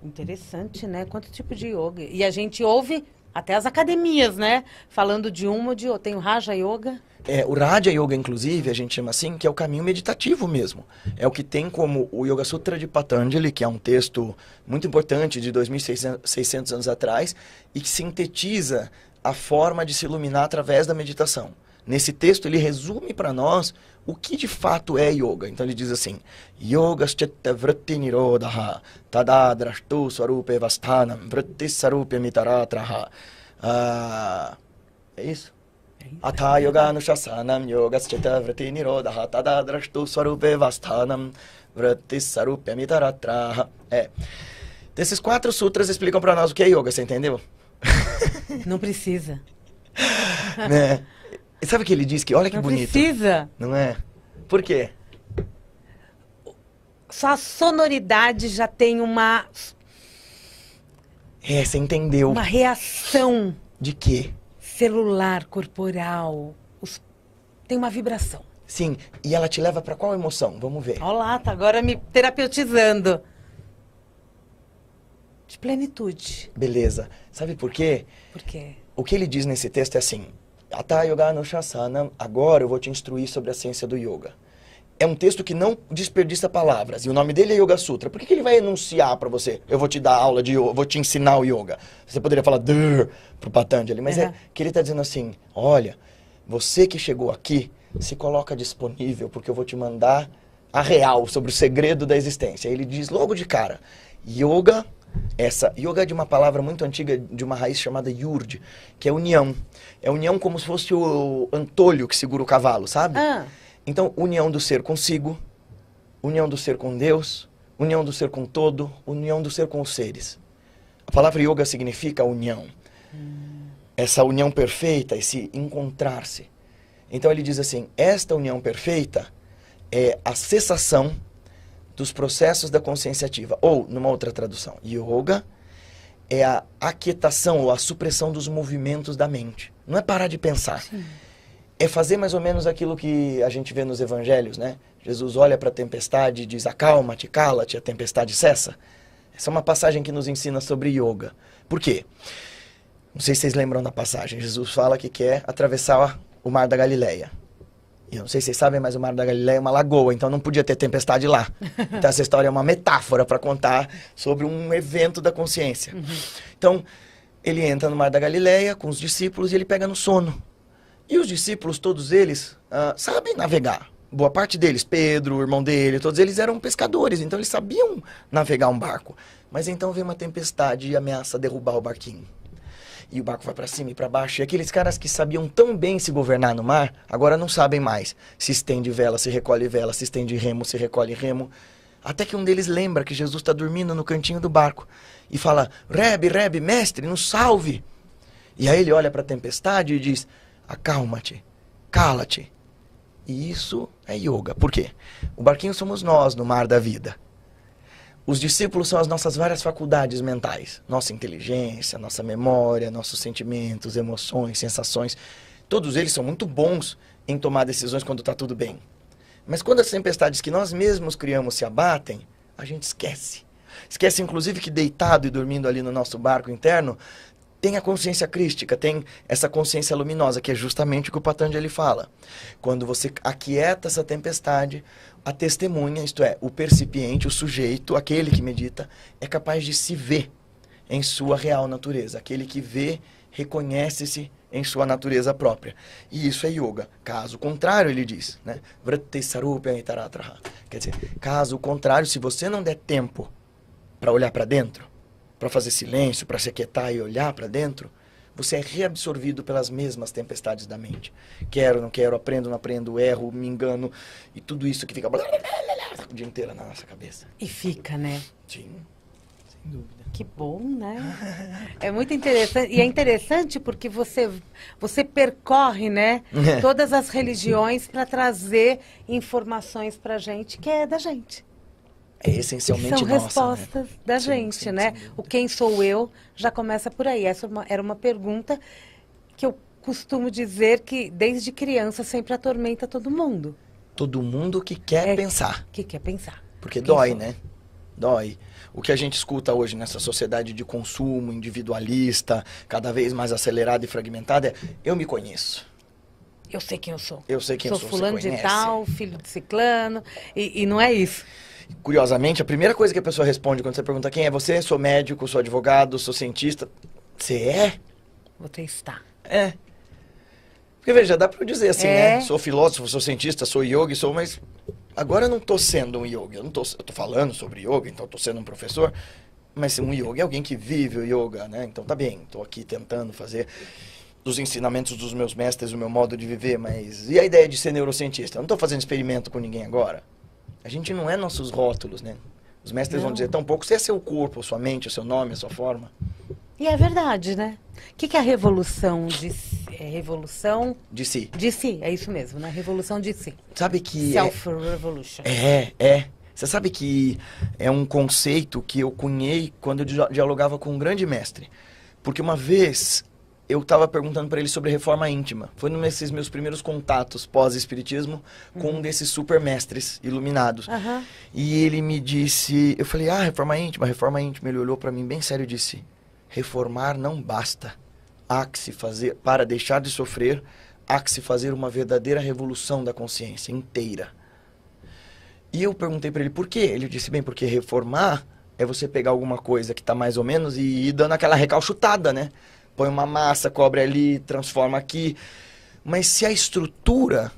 Interessante, né? Quanto tipo de yoga. E a gente ouve até as academias, né? Falando de uma ou de outra. Tem o Raja Yoga. O Raja Yoga, inclusive, a gente chama assim, que é o caminho meditativo mesmo. É o que tem como o Yoga Sutra de Patanjali, que é um texto muito importante de 2.600 anos atrás, e que sintetiza a forma de se iluminar através da meditação. Nesse texto, ele resume para nós o que de fato é yoga. Então ele diz assim: Yogas chitta vritti nirodha tadadrashtu swarupe vasthanam vritti sarupe mitaratraha. É isso? Atha yoga anushasanam yogas chitta vritti nirodha tadadrashtu swarupe vasthanam vritti sarupe mitaratraha. Esses 4 sutras explicam para nós o que é yoga, você entendeu? Não precisa. Né? E sabe o que ele diz? Que olha que bonito. Não precisa. Não é? Por quê? Só a sonoridade já tem uma... Você entendeu. Uma reação. De quê? Celular, corporal. Tem uma vibração. Sim. E ela te leva para qual emoção? Vamos ver. Olha lá, tá agora me terapeutizando. De plenitude. Beleza. Sabe por quê? Por quê? O que ele diz nesse texto é assim: Atha yoga anushasanam, agora eu vou te instruir sobre a ciência do yoga. É um texto que não desperdiça palavras, e o nome dele é Yoga Sutra. Por que ele vai enunciar para você? Eu vou te dar aula de yoga, vou te ensinar o yoga. Você poderia falar pro Patanjali, mas é que ele está dizendo assim: olha, você que chegou aqui, se coloca disponível, porque eu vou te mandar a real sobre o segredo da existência. Ele diz logo de cara: yoga... Yoga é de uma palavra muito antiga, de uma raiz chamada yurd, que é união. É união como se fosse o antolho que segura o cavalo, sabe? Então, união do ser consigo, união do ser com Deus, união do ser com todo, união do ser com os seres. A palavra yoga significa união. Essa união perfeita, esse encontrar-se. Então ele diz assim: esta união perfeita é a cessação dos processos da consciência ativa. Ou, numa outra tradução, yoga é a aquietação ou a supressão dos movimentos da mente. Não é parar de pensar. Sim. É fazer mais ou menos aquilo que a gente vê nos evangelhos, né? Jesus olha para a tempestade e diz: acalma-te, cala-te, a tempestade cessa. Essa é uma passagem que nos ensina sobre yoga. Por quê? Não sei se vocês lembram da passagem. Jesus fala que quer atravessar o Mar da Galileia. E eu não sei se vocês sabem, mas o Mar da Galileia é uma lagoa, então não podia ter tempestade lá. Então essa história é uma metáfora para contar sobre um evento da consciência. Então, ele entra no Mar da Galileia com os discípulos e ele pega no sono. E os discípulos, todos eles, sabem navegar. Boa parte deles, Pedro, o irmão dele, todos eles eram pescadores, então eles sabiam navegar um barco. Mas então vem uma tempestade e ameaça derrubar o barquinho. E o barco vai para cima e para baixo. E aqueles caras que sabiam tão bem se governar no mar, agora não sabem mais. Se estende vela, se recolhe vela, se estende remo, se recolhe remo. Até que um deles lembra que Jesus está dormindo no cantinho do barco. E fala: Rebe, mestre, nos salve. E aí ele olha para a tempestade e diz: acalma-te, cala-te. E isso é yoga. Por quê? O barquinho somos nós no mar da vida. Os discípulos são as nossas várias faculdades mentais. Nossa inteligência, nossa memória, nossos sentimentos, emoções, sensações. Todos eles são muito bons em tomar decisões quando está tudo bem. Mas quando as tempestades que nós mesmos criamos se abatem, a gente esquece. Esquece, inclusive, que deitado e dormindo ali no nosso barco interno, tem a consciência crística, tem essa consciência luminosa, que é justamente o que o Patanjali fala. Quando você aquieta essa tempestade, a testemunha, isto é, o percipiente, o sujeito, aquele que medita, é capaz de se ver em sua real natureza. Aquele que vê, reconhece-se em sua natureza própria. E isso é yoga. Caso contrário, ele diz, né? Vritti sarupya itaratraha. Quer dizer, caso contrário, se você não der tempo para olhar para dentro, para fazer silêncio, para se aquietar e olhar para dentro, você é reabsorvido pelas mesmas tempestades da mente. Quero, não quero, aprendo, não aprendo, erro, me engano, e tudo isso que fica o dia inteiro na nossa cabeça. E fica, né? Sim, sem dúvida. Que bom, né? É muito interessante. E é interessante porque você percorre, né, todas as religiões para trazer informações para a gente que é da gente. É essencialmente são nossa, respostas, né? da Sim, gente, sim, né? O quem sou eu já começa por aí. Essa era uma pergunta que eu costumo dizer que desde criança sempre atormenta todo mundo. Todo mundo que quer pensar. Que quer pensar. Porque Quem dói, sou? né? Dói. O que a gente escuta hoje nessa sociedade de consumo individualista, cada vez mais acelerada e fragmentada, é: eu me conheço. Eu sei quem eu sou. Eu sei quem eu Sou sou. fulano Você de conhece? tal, filho de ciclano, e não é isso. Curiosamente, a primeira coisa que a pessoa responde quando você pergunta quem é você: sou médico, sou advogado, sou cientista. Você é? Você está. É. Porque veja, dá pra eu dizer assim, É. né? Sou filósofo, sou cientista, sou yogi, mas agora eu não tô sendo um yogi. Eu tô falando sobre yoga, então eu tô sendo um professor. Mas um yogi é alguém que vive o yoga, né? Então tá bem, tô aqui tentando fazer dos ensinamentos dos meus mestres o meu modo de viver, mas e a ideia de ser neurocientista? Eu não tô fazendo experimento com ninguém agora. A gente não é nossos rótulos, né? Os mestres vão Não. dizer tão pouco: você é seu corpo, a sua mente, o seu nome, a sua forma. E é verdade, né? O que é a revolução de si? É revolução De si. de si, é isso mesmo, né? Revolução de si. Sabe que Self-revolution. Você sabe que é um conceito que eu cunhei quando eu dialogava com um grande mestre. Porque uma vez eu estava perguntando para ele sobre reforma íntima. Foi nesses meus primeiros contatos pós-espiritismo com um desses super mestres iluminados. Aham. E ele me disse, eu falei: reforma íntima, reforma íntima. Ele olhou para mim bem sério e disse: reformar não basta. Há que se fazer, para deixar de sofrer, há que se fazer uma verdadeira revolução da consciência inteira. E eu perguntei para ele por quê. Ele disse: bem, porque reformar é você pegar alguma coisa que está mais ou menos e ir dando aquela recalchutada, né? Põe uma massa, cobre ali, transforma aqui. Mas se a estrutura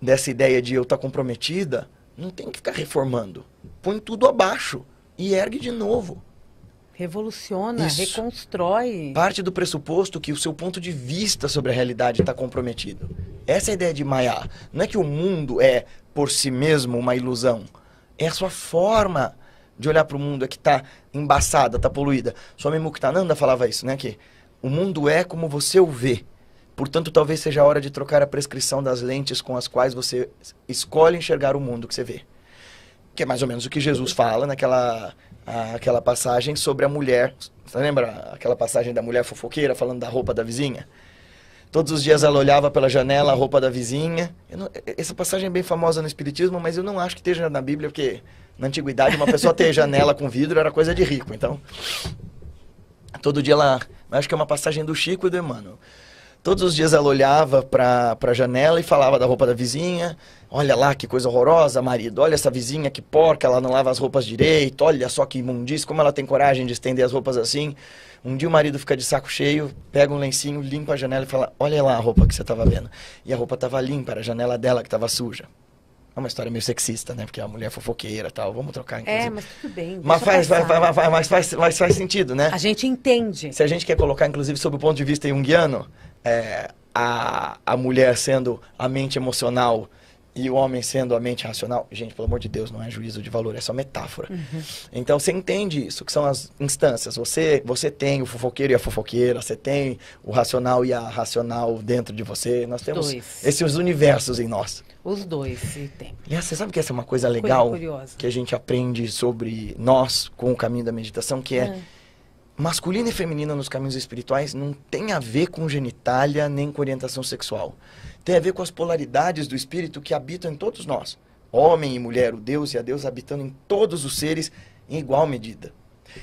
dessa ideia de eu estar comprometida, não tem que ficar reformando. Põe tudo abaixo e ergue de novo. Revoluciona, Isso. reconstrói. Parte do pressuposto que o seu ponto de vista sobre a realidade está comprometido. Essa é a ideia de Maya. Não é que o mundo é, por si mesmo, uma ilusão. É a sua forma de olhar para o mundo é que está embaçada, está poluída. Swami Muktananda falava isso, né? Que o mundo é como você o vê. Portanto, talvez seja a hora de trocar a prescrição das lentes com as quais você escolhe enxergar o mundo que você vê. Que é mais ou menos o que Jesus fala aquela passagem sobre a mulher. Você lembra aquela passagem da mulher fofoqueira falando da roupa da vizinha? Todos os dias ela olhava pela janela a roupa da vizinha. Essa passagem é bem famosa no Espiritismo, mas eu não acho que esteja na Bíblia, porque na Antiguidade uma pessoa ter janela com vidro era coisa de rico. Então, todo dia ela... Acho que é uma passagem do Chico e do Emmanuel. Todos os dias ela olhava para a janela e falava da roupa da vizinha. Olha lá que coisa horrorosa, marido. Olha essa vizinha que porca, ela não lava as roupas direito. Olha só que imundícia, como ela tem coragem de estender as roupas assim. Um dia o marido fica de saco cheio, pega um lencinho, limpa a janela e fala: olha lá a roupa que você estava vendo. E a roupa estava limpa, era a janela dela que estava suja. É uma história meio sexista, né? Porque a mulher fofoqueira e tal. Vamos trocar, inclusive. Mas tudo bem. Mas faz sentido, né? A gente entende. Se a gente quer colocar, inclusive, sob o ponto de vista junguiano, a mulher sendo a mente emocional e o homem sendo a mente racional, gente, pelo amor de Deus, não é juízo de valor, é só metáfora. Uhum. Então, você entende isso, que são as instâncias. Você tem o fofoqueiro e a fofoqueira, você tem o racional e a racional dentro de você. Nós temos esses universos em nós. Os dois, se tem. Aliás, você sabe que essa é uma coisa legal que a gente aprende sobre nós com o caminho da meditação, que é masculino e feminino nos caminhos espirituais não tem a ver com genitália nem com orientação sexual. Tem a ver com as polaridades do espírito que habitam em todos nós. Homem e mulher, o Deus e a Deus habitando em todos os seres em igual medida.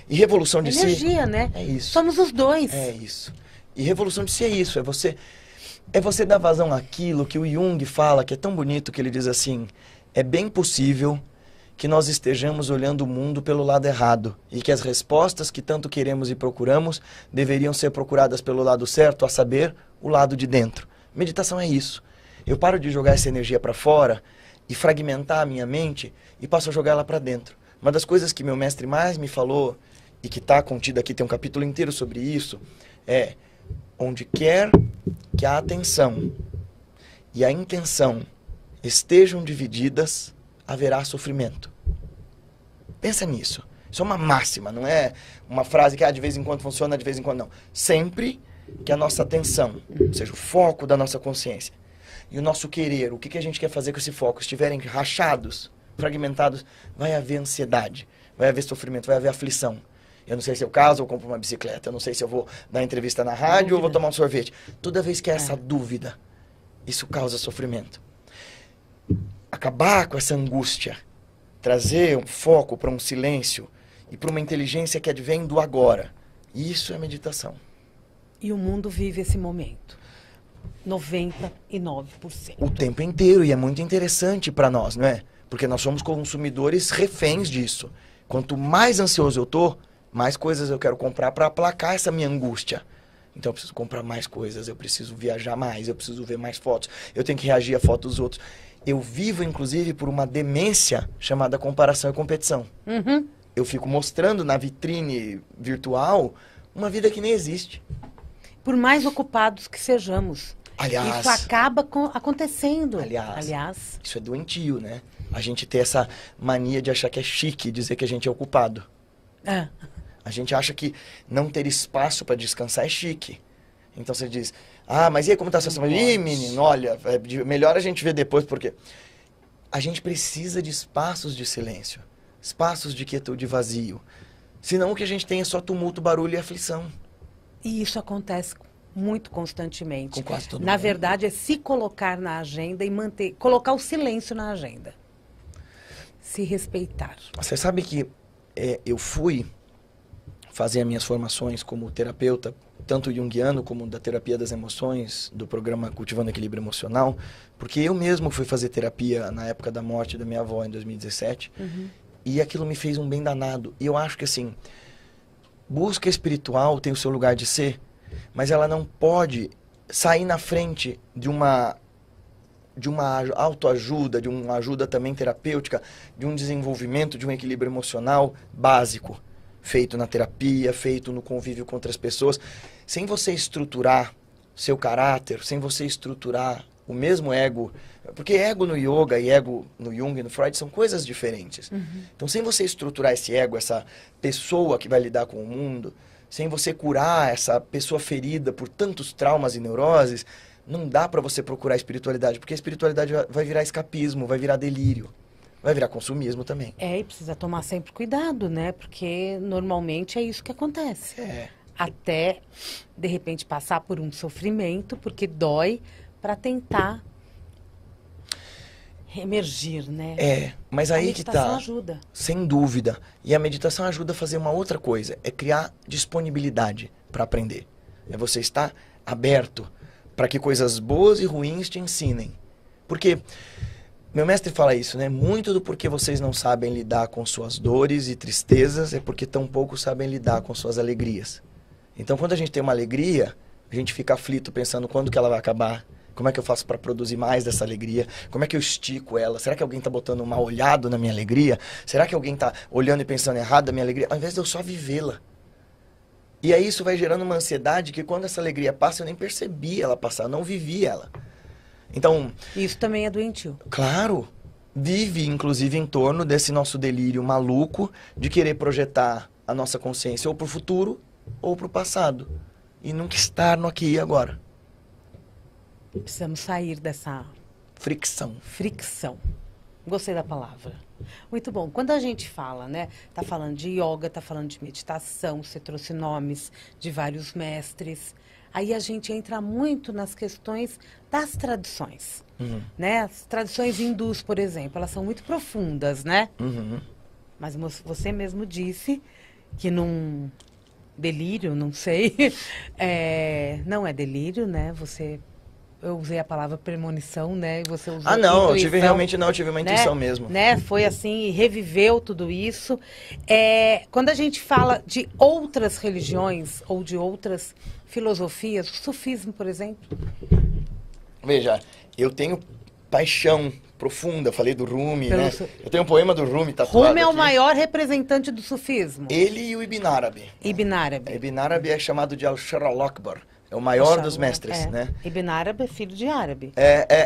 E revolução de si... Energia, né? É isso. Somos os dois. É isso. E revolução de si é isso, é você dar vazão àquilo que o Jung fala, que é tão bonito, que ele diz assim, é bem possível que nós estejamos olhando o mundo pelo lado errado e que as respostas que tanto queremos e procuramos deveriam ser procuradas pelo lado certo, a saber, o lado de dentro. Meditação é isso. Eu paro de jogar essa energia para fora e fragmentar a minha mente e passo a jogar ela para dentro. Uma das coisas que meu mestre mais me falou e que está contido aqui, tem um capítulo inteiro sobre isso, é: onde quer que a atenção e a intenção estejam divididas, haverá sofrimento. Pensa nisso. Isso é uma máxima, não é uma frase que de vez em quando funciona, de vez em quando não. Sempre que a nossa atenção, ou seja, o foco da nossa consciência, e o nosso querer, o que a gente quer fazer com esse foco, estiverem rachados, fragmentados, vai haver ansiedade, vai haver sofrimento, vai haver aflição. Eu não sei se eu caso ou compro uma bicicleta, eu não sei se eu vou dar entrevista na rádio ou vou tomar um sorvete. Toda vez que há essa dúvida, isso causa sofrimento. Acabar com essa angústia, trazer um foco para um silêncio e para uma inteligência que advém do agora. Isso é meditação. E o mundo vive esse momento. 99%. O tempo inteiro, e é muito interessante para nós, não é? Porque nós somos consumidores reféns disso. Quanto mais ansioso eu tô, mais coisas eu quero comprar para aplacar essa minha angústia. Então eu preciso comprar mais coisas, eu preciso viajar mais, eu preciso ver mais fotos, eu tenho que reagir a fotos dos outros. Eu vivo, inclusive, por uma demência chamada comparação e competição. Uhum. Eu fico mostrando na vitrine virtual uma vida que nem existe. Por mais ocupados que sejamos. Aliás, isso acaba acontecendo. Aliás, isso é doentio, né? A gente ter essa mania de achar que é chique dizer que a gente é ocupado. É. A gente acha que não ter espaço para descansar é chique. Então você diz, mas e aí como tá a sua semana? Ih, menino, olha, melhor a gente ver depois, porque a gente precisa de espaços de silêncio, espaços de quietude e vazio. Senão o que a gente tem é só tumulto, barulho e aflição. E isso acontece muito constantemente. Com quase todo mundo. Na verdade, é se colocar na agenda e colocar o silêncio na agenda. Se respeitar. Você sabe que eu fui fazer as minhas formações como terapeuta, tanto junguiano como da terapia das emoções, do programa Cultivando Equilíbrio Emocional, porque eu mesmo fui fazer terapia na época da morte da minha avó, em 2017, e aquilo me fez um bem danado. E eu acho que, assim, busca espiritual tem o seu lugar de ser, mas ela não pode sair na frente de uma autoajuda, de uma ajuda também terapêutica, de um desenvolvimento, de um equilíbrio emocional básico, feito na terapia, feito no convívio com outras pessoas. Sem você estruturar seu caráter, sem você estruturar o mesmo ego, porque ego no yoga e ego no Jung e no Freud são coisas diferentes. Então, sem você estruturar esse ego, essa pessoa que vai lidar com o mundo, sem você curar essa pessoa ferida por tantos traumas e neuroses, não dá para você procurar espiritualidade, porque a espiritualidade vai virar escapismo, vai virar delírio, vai virar consumismo também. E precisa tomar sempre cuidado, né? Porque normalmente é isso que acontece. Até, de repente, passar por um sofrimento, porque dói, para tentar emergir, né? Mas aí que tá. A meditação ajuda. Sem dúvida. E a meditação ajuda a fazer uma outra coisa, é criar disponibilidade para aprender. É você estar aberto para que coisas boas e ruins te ensinem. Porque meu mestre fala isso, né? Muito do porquê vocês não sabem lidar com suas dores e tristezas é porque tão pouco sabem lidar com suas alegrias. Então, quando a gente tem uma alegria, a gente fica aflito pensando quando que ela vai acabar, como é que eu faço para produzir mais dessa alegria, como é que eu estico ela, será que alguém está botando um mal olhado na minha alegria? Será que alguém está olhando e pensando errado da minha alegria? Ao invés de eu só vivê-la. E aí isso vai gerando uma ansiedade que quando essa alegria passa, eu nem percebi ela passar, eu não vivi ela. Então... Isso também é doentio. Claro. Vive, inclusive, em torno desse nosso delírio maluco de querer projetar a nossa consciência ou para o futuro ou para o passado. E nunca estar no aqui e agora. Precisamos sair dessa... Fricção. Gostei da palavra. Muito bom. Quando a gente fala, né? Tá falando de yoga, tá falando de meditação, você trouxe nomes de vários mestres. Aí a gente entra muito nas questões das tradições, né? As tradições hindus, por exemplo, elas são muito profundas, né? Mas você mesmo disse que num delírio, não sei, não é delírio, né? Eu usei a palavra premonição, né? E você usou Não, eu intuição, tive uma intuição mesmo. né? Foi assim, reviveu tudo isso. Quando a gente fala de outras religiões ou de outras filosofias, o sufismo, por exemplo. Veja, eu tenho paixão profunda, falei do Rumi, né? Eu tenho um poema do Rumi tatuado Rumi é o aqui. maior representante do sufismo. Ele e o Ibn Arabi. Ibn Arabi. Ibn Arabi é chamado de Al-Shara al-Akbar. É o maior dos mestres, né? Ibn Arabi é filho de árabe.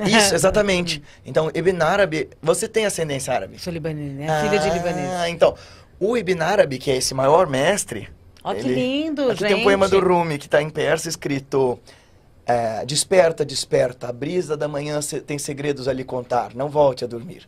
Isso, exatamente. Então, Ibn Arabi, você tem ascendência árabe? Sou libanês, né? Filha de libanês. Então, o Ibn Arabi, que é esse maior mestre... Que lindo, aqui gente. tem um poema do Rumi, que está em persa, escrito... desperta, desperta, a brisa da manhã tem segredos a lhe contar, não volte a dormir.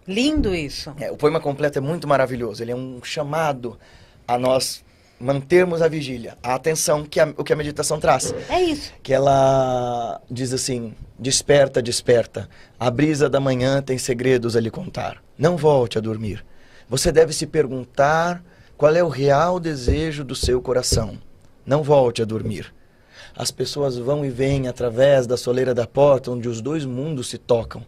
Lindo isso. O poema completo é muito maravilhoso, ele é um chamado a nós mantermos a vigília, a atenção, o que a meditação traz. É isso. Que ela diz assim, desperta, desperta, a brisa da manhã tem segredos a lhe contar, não volte a dormir. Você deve se perguntar qual é o real desejo do seu coração, não volte a dormir. As pessoas vão e vêm através da soleira da porta onde os dois mundos se tocam.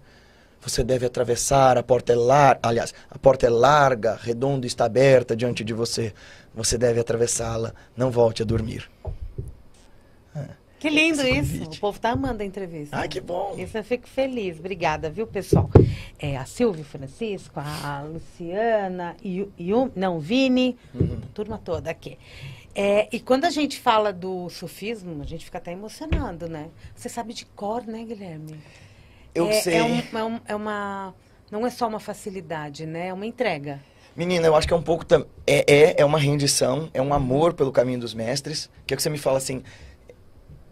Você deve atravessar, a porta é larga, redonda e está aberta diante de você. Você deve atravessá-la, não volte a dormir. Que lindo isso. O povo está amando a entrevista. Que bom. Isso eu fico feliz. Obrigada, viu, pessoal? A Silvia Francisco, a Luciana, Vini, turma toda aqui. E quando a gente fala do sufismo, a gente fica até emocionando, né? Você sabe de cor, né, Guilherme? Eu sei. Não é só uma facilidade, né? É uma entrega. Menina, eu acho que é um pouco... É uma rendição, é um amor pelo caminho dos mestres. Que é que você me fala assim...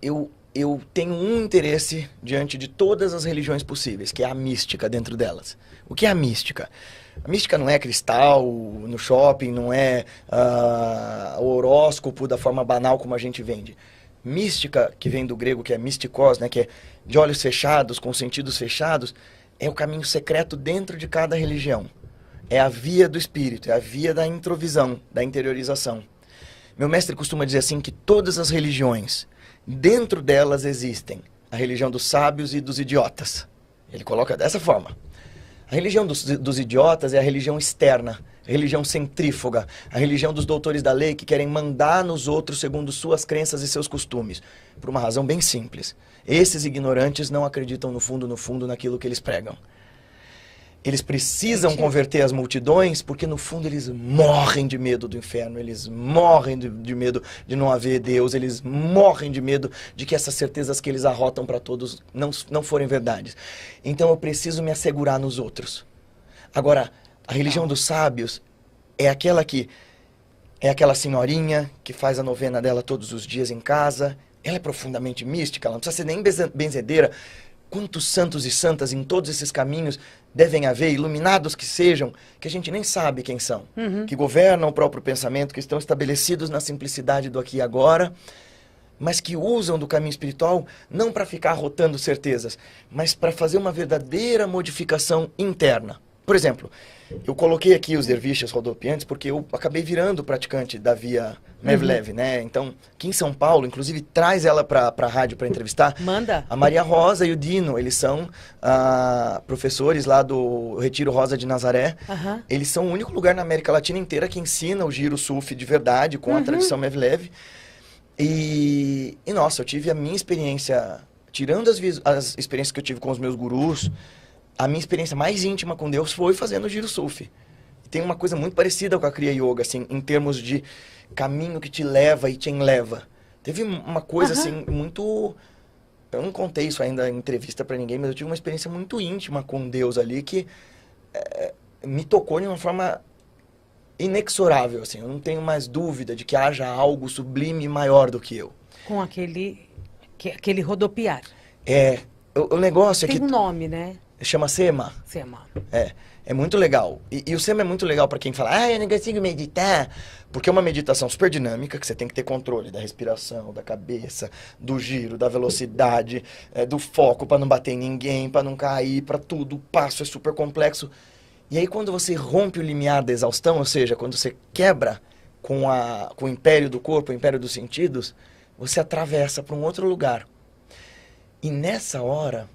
Eu tenho um interesse diante de todas as religiões possíveis, que é a mística dentro delas. O que é a mística? A mística não é cristal no shopping, não é o horóscopo da forma banal como a gente vende. Mística, que vem do grego, que é mystikos, né, que é de olhos fechados, com sentidos fechados, é o caminho secreto dentro de cada religião. É a via do espírito, é a via da introvisão, da interiorização. Meu mestre costuma dizer assim que todas as religiões, dentro delas existem a religião dos sábios e dos idiotas. Ele coloca dessa forma. A religião dos idiotas é a religião externa, a religião centrífuga, a religião dos doutores da lei que querem mandar nos outros segundo suas crenças e seus costumes. Por uma razão bem simples. Esses ignorantes não acreditam no fundo naquilo que eles pregam. Eles precisam converter as multidões porque, no fundo, eles morrem de medo do inferno, eles morrem de medo de não haver Deus, eles morrem de medo de que essas certezas que eles arrotam para todos não forem verdades. Então, eu preciso me assegurar nos outros. Agora, a religião dos sábios é aquela senhorinha que faz a novena dela todos os dias em casa. Ela é profundamente mística, ela não precisa ser nem benzedeira. Quantos santos e santas em todos esses caminhos devem haver, iluminados que sejam, que a gente nem sabe quem são, que governam o próprio pensamento, que estão estabelecidos na simplicidade do aqui e agora, mas que usam do caminho espiritual não para ficar rotando certezas, mas para fazer uma verdadeira modificação interna. Por exemplo, eu coloquei aqui os derviches rodopiantes porque eu acabei virando praticante da via Mevlev, né? Então, aqui em São Paulo, inclusive, traz ela para a rádio para entrevistar. Manda. A Maria Rosa e o Dino, eles são professores lá do Retiro Rosa de Nazaré. Eles são o único lugar na América Latina inteira que ensina o giro sufi de verdade, com a tradição Mevlev. E, nossa, eu tive a minha experiência, tirando as experiências que eu tive com os meus gurus, a minha experiência mais íntima com Deus foi fazendo o giro sufi. Tem uma coisa muito parecida com a Kriya Yoga, assim, em termos de caminho que te leva e te enleva. Teve uma coisa, assim, muito... Eu não contei isso ainda em entrevista pra ninguém, mas eu tive uma experiência muito íntima com Deus ali que me tocou de uma forma inexorável, assim. Eu não tenho mais dúvida de que haja algo sublime maior do que eu. Com aquele rodopiar. O negócio Tem é que... um nome, né? Chama Sema. Sema. É muito legal. E o Sema é muito legal para quem fala, eu não consigo meditar. Porque é uma meditação super dinâmica, que você tem que ter controle da respiração, da cabeça, do giro, da velocidade, do foco para não bater em ninguém, para não cair, para tudo. O passo é super complexo. E aí quando você rompe o limiar da exaustão, ou seja, quando você quebra com o império do corpo, o império dos sentidos, você atravessa para um outro lugar. E nessa hora,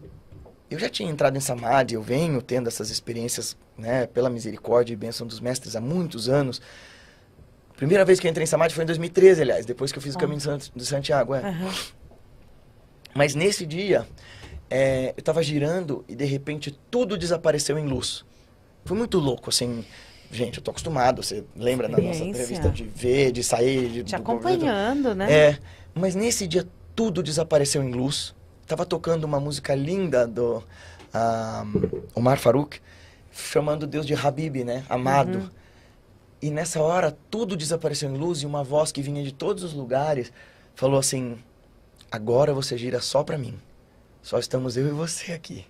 eu já tinha entrado em Samadhi, eu venho tendo essas experiências, né, pela misericórdia e bênção dos mestres há muitos anos. A primeira vez que eu entrei em Samadhi foi em 2013, aliás, depois que eu fiz o caminho de Santiago. Mas nesse dia, eu estava girando e de repente tudo desapareceu em luz. Foi muito louco, assim. Gente, eu tô acostumado, você lembra na nossa entrevista de ver, de sair... Te acompanhando, né? Mas nesse dia tudo desapareceu em luz. Tava tocando uma música linda do Omar Farouk, chamando Deus de Habib, né? Amado. E nessa hora tudo desapareceu em luz e uma voz que vinha de todos os lugares falou assim: agora você gira só pra mim. Só estamos eu e você aqui.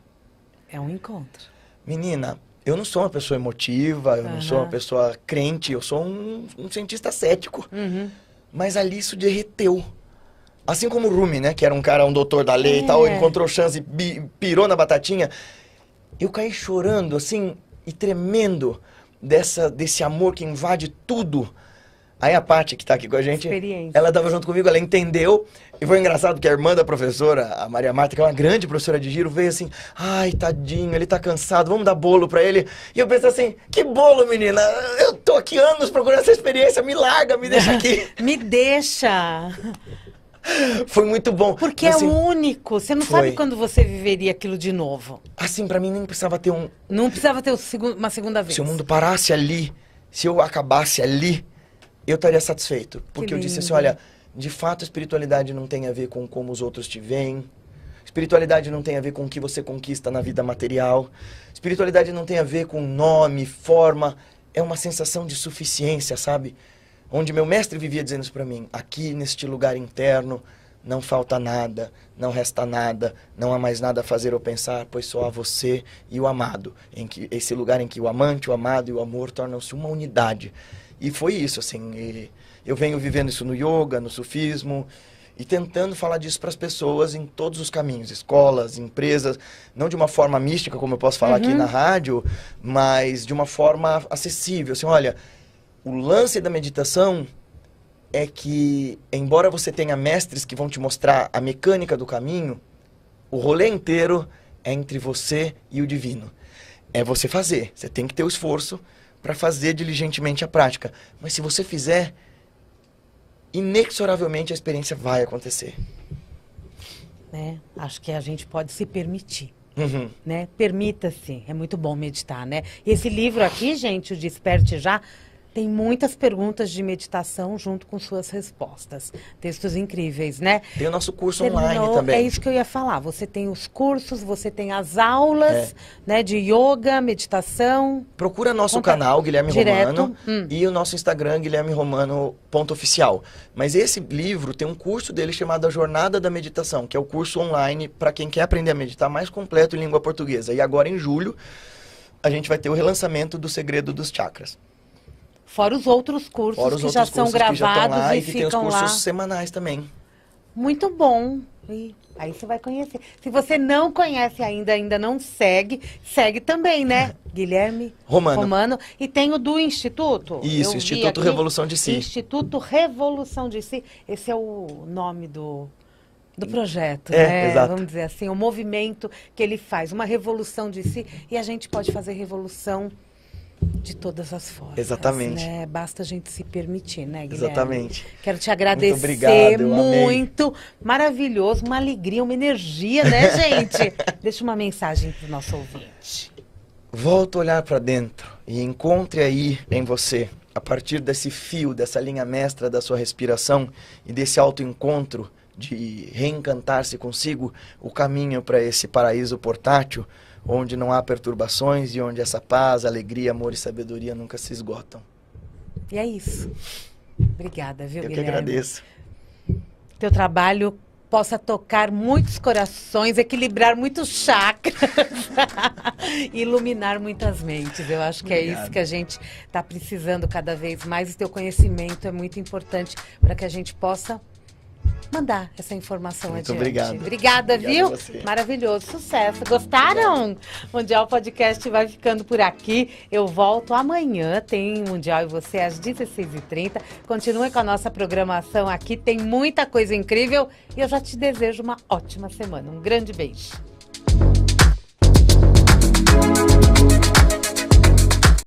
É um encontro. Menina, eu não sou uma pessoa emotiva, eu não sou uma pessoa crente, eu sou um cientista cético. Mas ali isso derreteu. Assim como o Rumi, né, que era um doutor da lei e tal, encontrou chance e pirou na batatinha. Eu caí chorando, assim, e tremendo desse amor que invade tudo. Aí a Paty, que tá aqui com a gente, ela tava junto comigo, ela entendeu. E foi engraçado que a irmã da professora, a Maria Marta, que é uma grande professora de giro, veio assim: ai, tadinho, ele tá cansado, vamos dar bolo pra ele. E eu pensei assim: que bolo, menina? Eu tô aqui anos procurando essa experiência, me larga, me deixa aqui. Me deixa. Foi muito bom. Porque assim, é único, você não sabe quando você viveria aquilo de novo. Assim, pra mim nem precisava ter Não precisava ter uma segunda vez. Se o mundo parasse ali, se eu acabasse ali, eu estaria satisfeito. Porque eu disse assim, olha, de fato a espiritualidade não tem a ver com como os outros te veem. Espiritualidade não tem a ver com o que você conquista na vida material. Espiritualidade não tem a ver com nome, forma. É uma sensação de suficiência, sabe? Onde meu mestre vivia dizendo isso pra mim: aqui neste lugar interno não falta nada, não resta nada, não há mais nada a fazer ou pensar, pois só há você e o amado. Esse lugar em que o amante, o amado e o amor tornam-se uma unidade. E foi isso, assim. Eu venho vivendo isso no yoga, no sufismo, e tentando falar disso para as pessoas em todos os caminhos, escolas, empresas, não de uma forma mística, como eu posso falar aqui na rádio, mas de uma forma acessível. Assim, olha, o lance da meditação é que, embora você tenha mestres que vão te mostrar a mecânica do caminho, o rolê inteiro é entre você e o divino. É você fazer, você tem que ter o esforço para fazer diligentemente a prática. Mas se você fizer, inexoravelmente a experiência vai acontecer. Acho que a gente pode se permitir. Né? Permita-se. É muito bom meditar, né? E esse livro aqui, gente, o Desperte Já, tem muitas perguntas de meditação junto com suas respostas. Textos incríveis, né? Tem o nosso curso online também. É isso que eu ia falar. Você tem os cursos, você tem as aulas, né, de yoga, meditação. Procura nosso canal, Guilherme Romano, e o nosso Instagram, guilhermeromano.oficial. Mas esse livro tem um curso dele chamado A Jornada da Meditação, que é o curso online para quem quer aprender a meditar mais completo em língua portuguesa. E agora, em julho, a gente vai ter o relançamento do Segredo dos Chakras. Fora os outros cursos que já são gravados e ficam lá. E tem os cursos semanais também. Muito bom. E aí você vai conhecer. Se você não conhece ainda não segue também, né? Guilherme Romano. E tem o do Instituto. Isso, Instituto Revolução de Si. Instituto Revolução de Si. Esse é o nome do projeto, né? Exato. Vamos dizer assim, o movimento que ele faz. Uma revolução de si. E a gente pode fazer revolução de todas as formas. Exatamente. Né? Basta a gente se permitir, né, Guilherme? Exatamente. Quero te agradecer muito. Obrigado, muito. Maravilhoso, uma alegria, uma energia, né, gente? Deixa uma mensagem para o nosso ouvinte. Volta a olhar para dentro e encontre aí em você, a partir desse fio, dessa linha mestra da sua respiração e desse autoencontro de reencantar-se consigo, o caminho para esse paraíso portátil, onde não há perturbações e onde essa paz, alegria, amor e sabedoria nunca se esgotam. E é isso. Obrigada, viu, Guilherme? Eu que agradeço. Teu trabalho possa tocar muitos corações, equilibrar muitos chakras, iluminar muitas mentes. Eu acho que é isso que a gente está precisando cada vez mais. O teu conhecimento é muito importante para que a gente possa mandar essa informação Muito adiante. obrigado. Obrigada, viu? A você. Maravilhoso, sucesso. Gostaram? Mundial Podcast vai ficando por aqui. Eu volto amanhã, tem Mundial e Você às 16h30. Continue com a nossa programação aqui, tem muita coisa incrível e eu já te desejo uma ótima semana. Um grande beijo.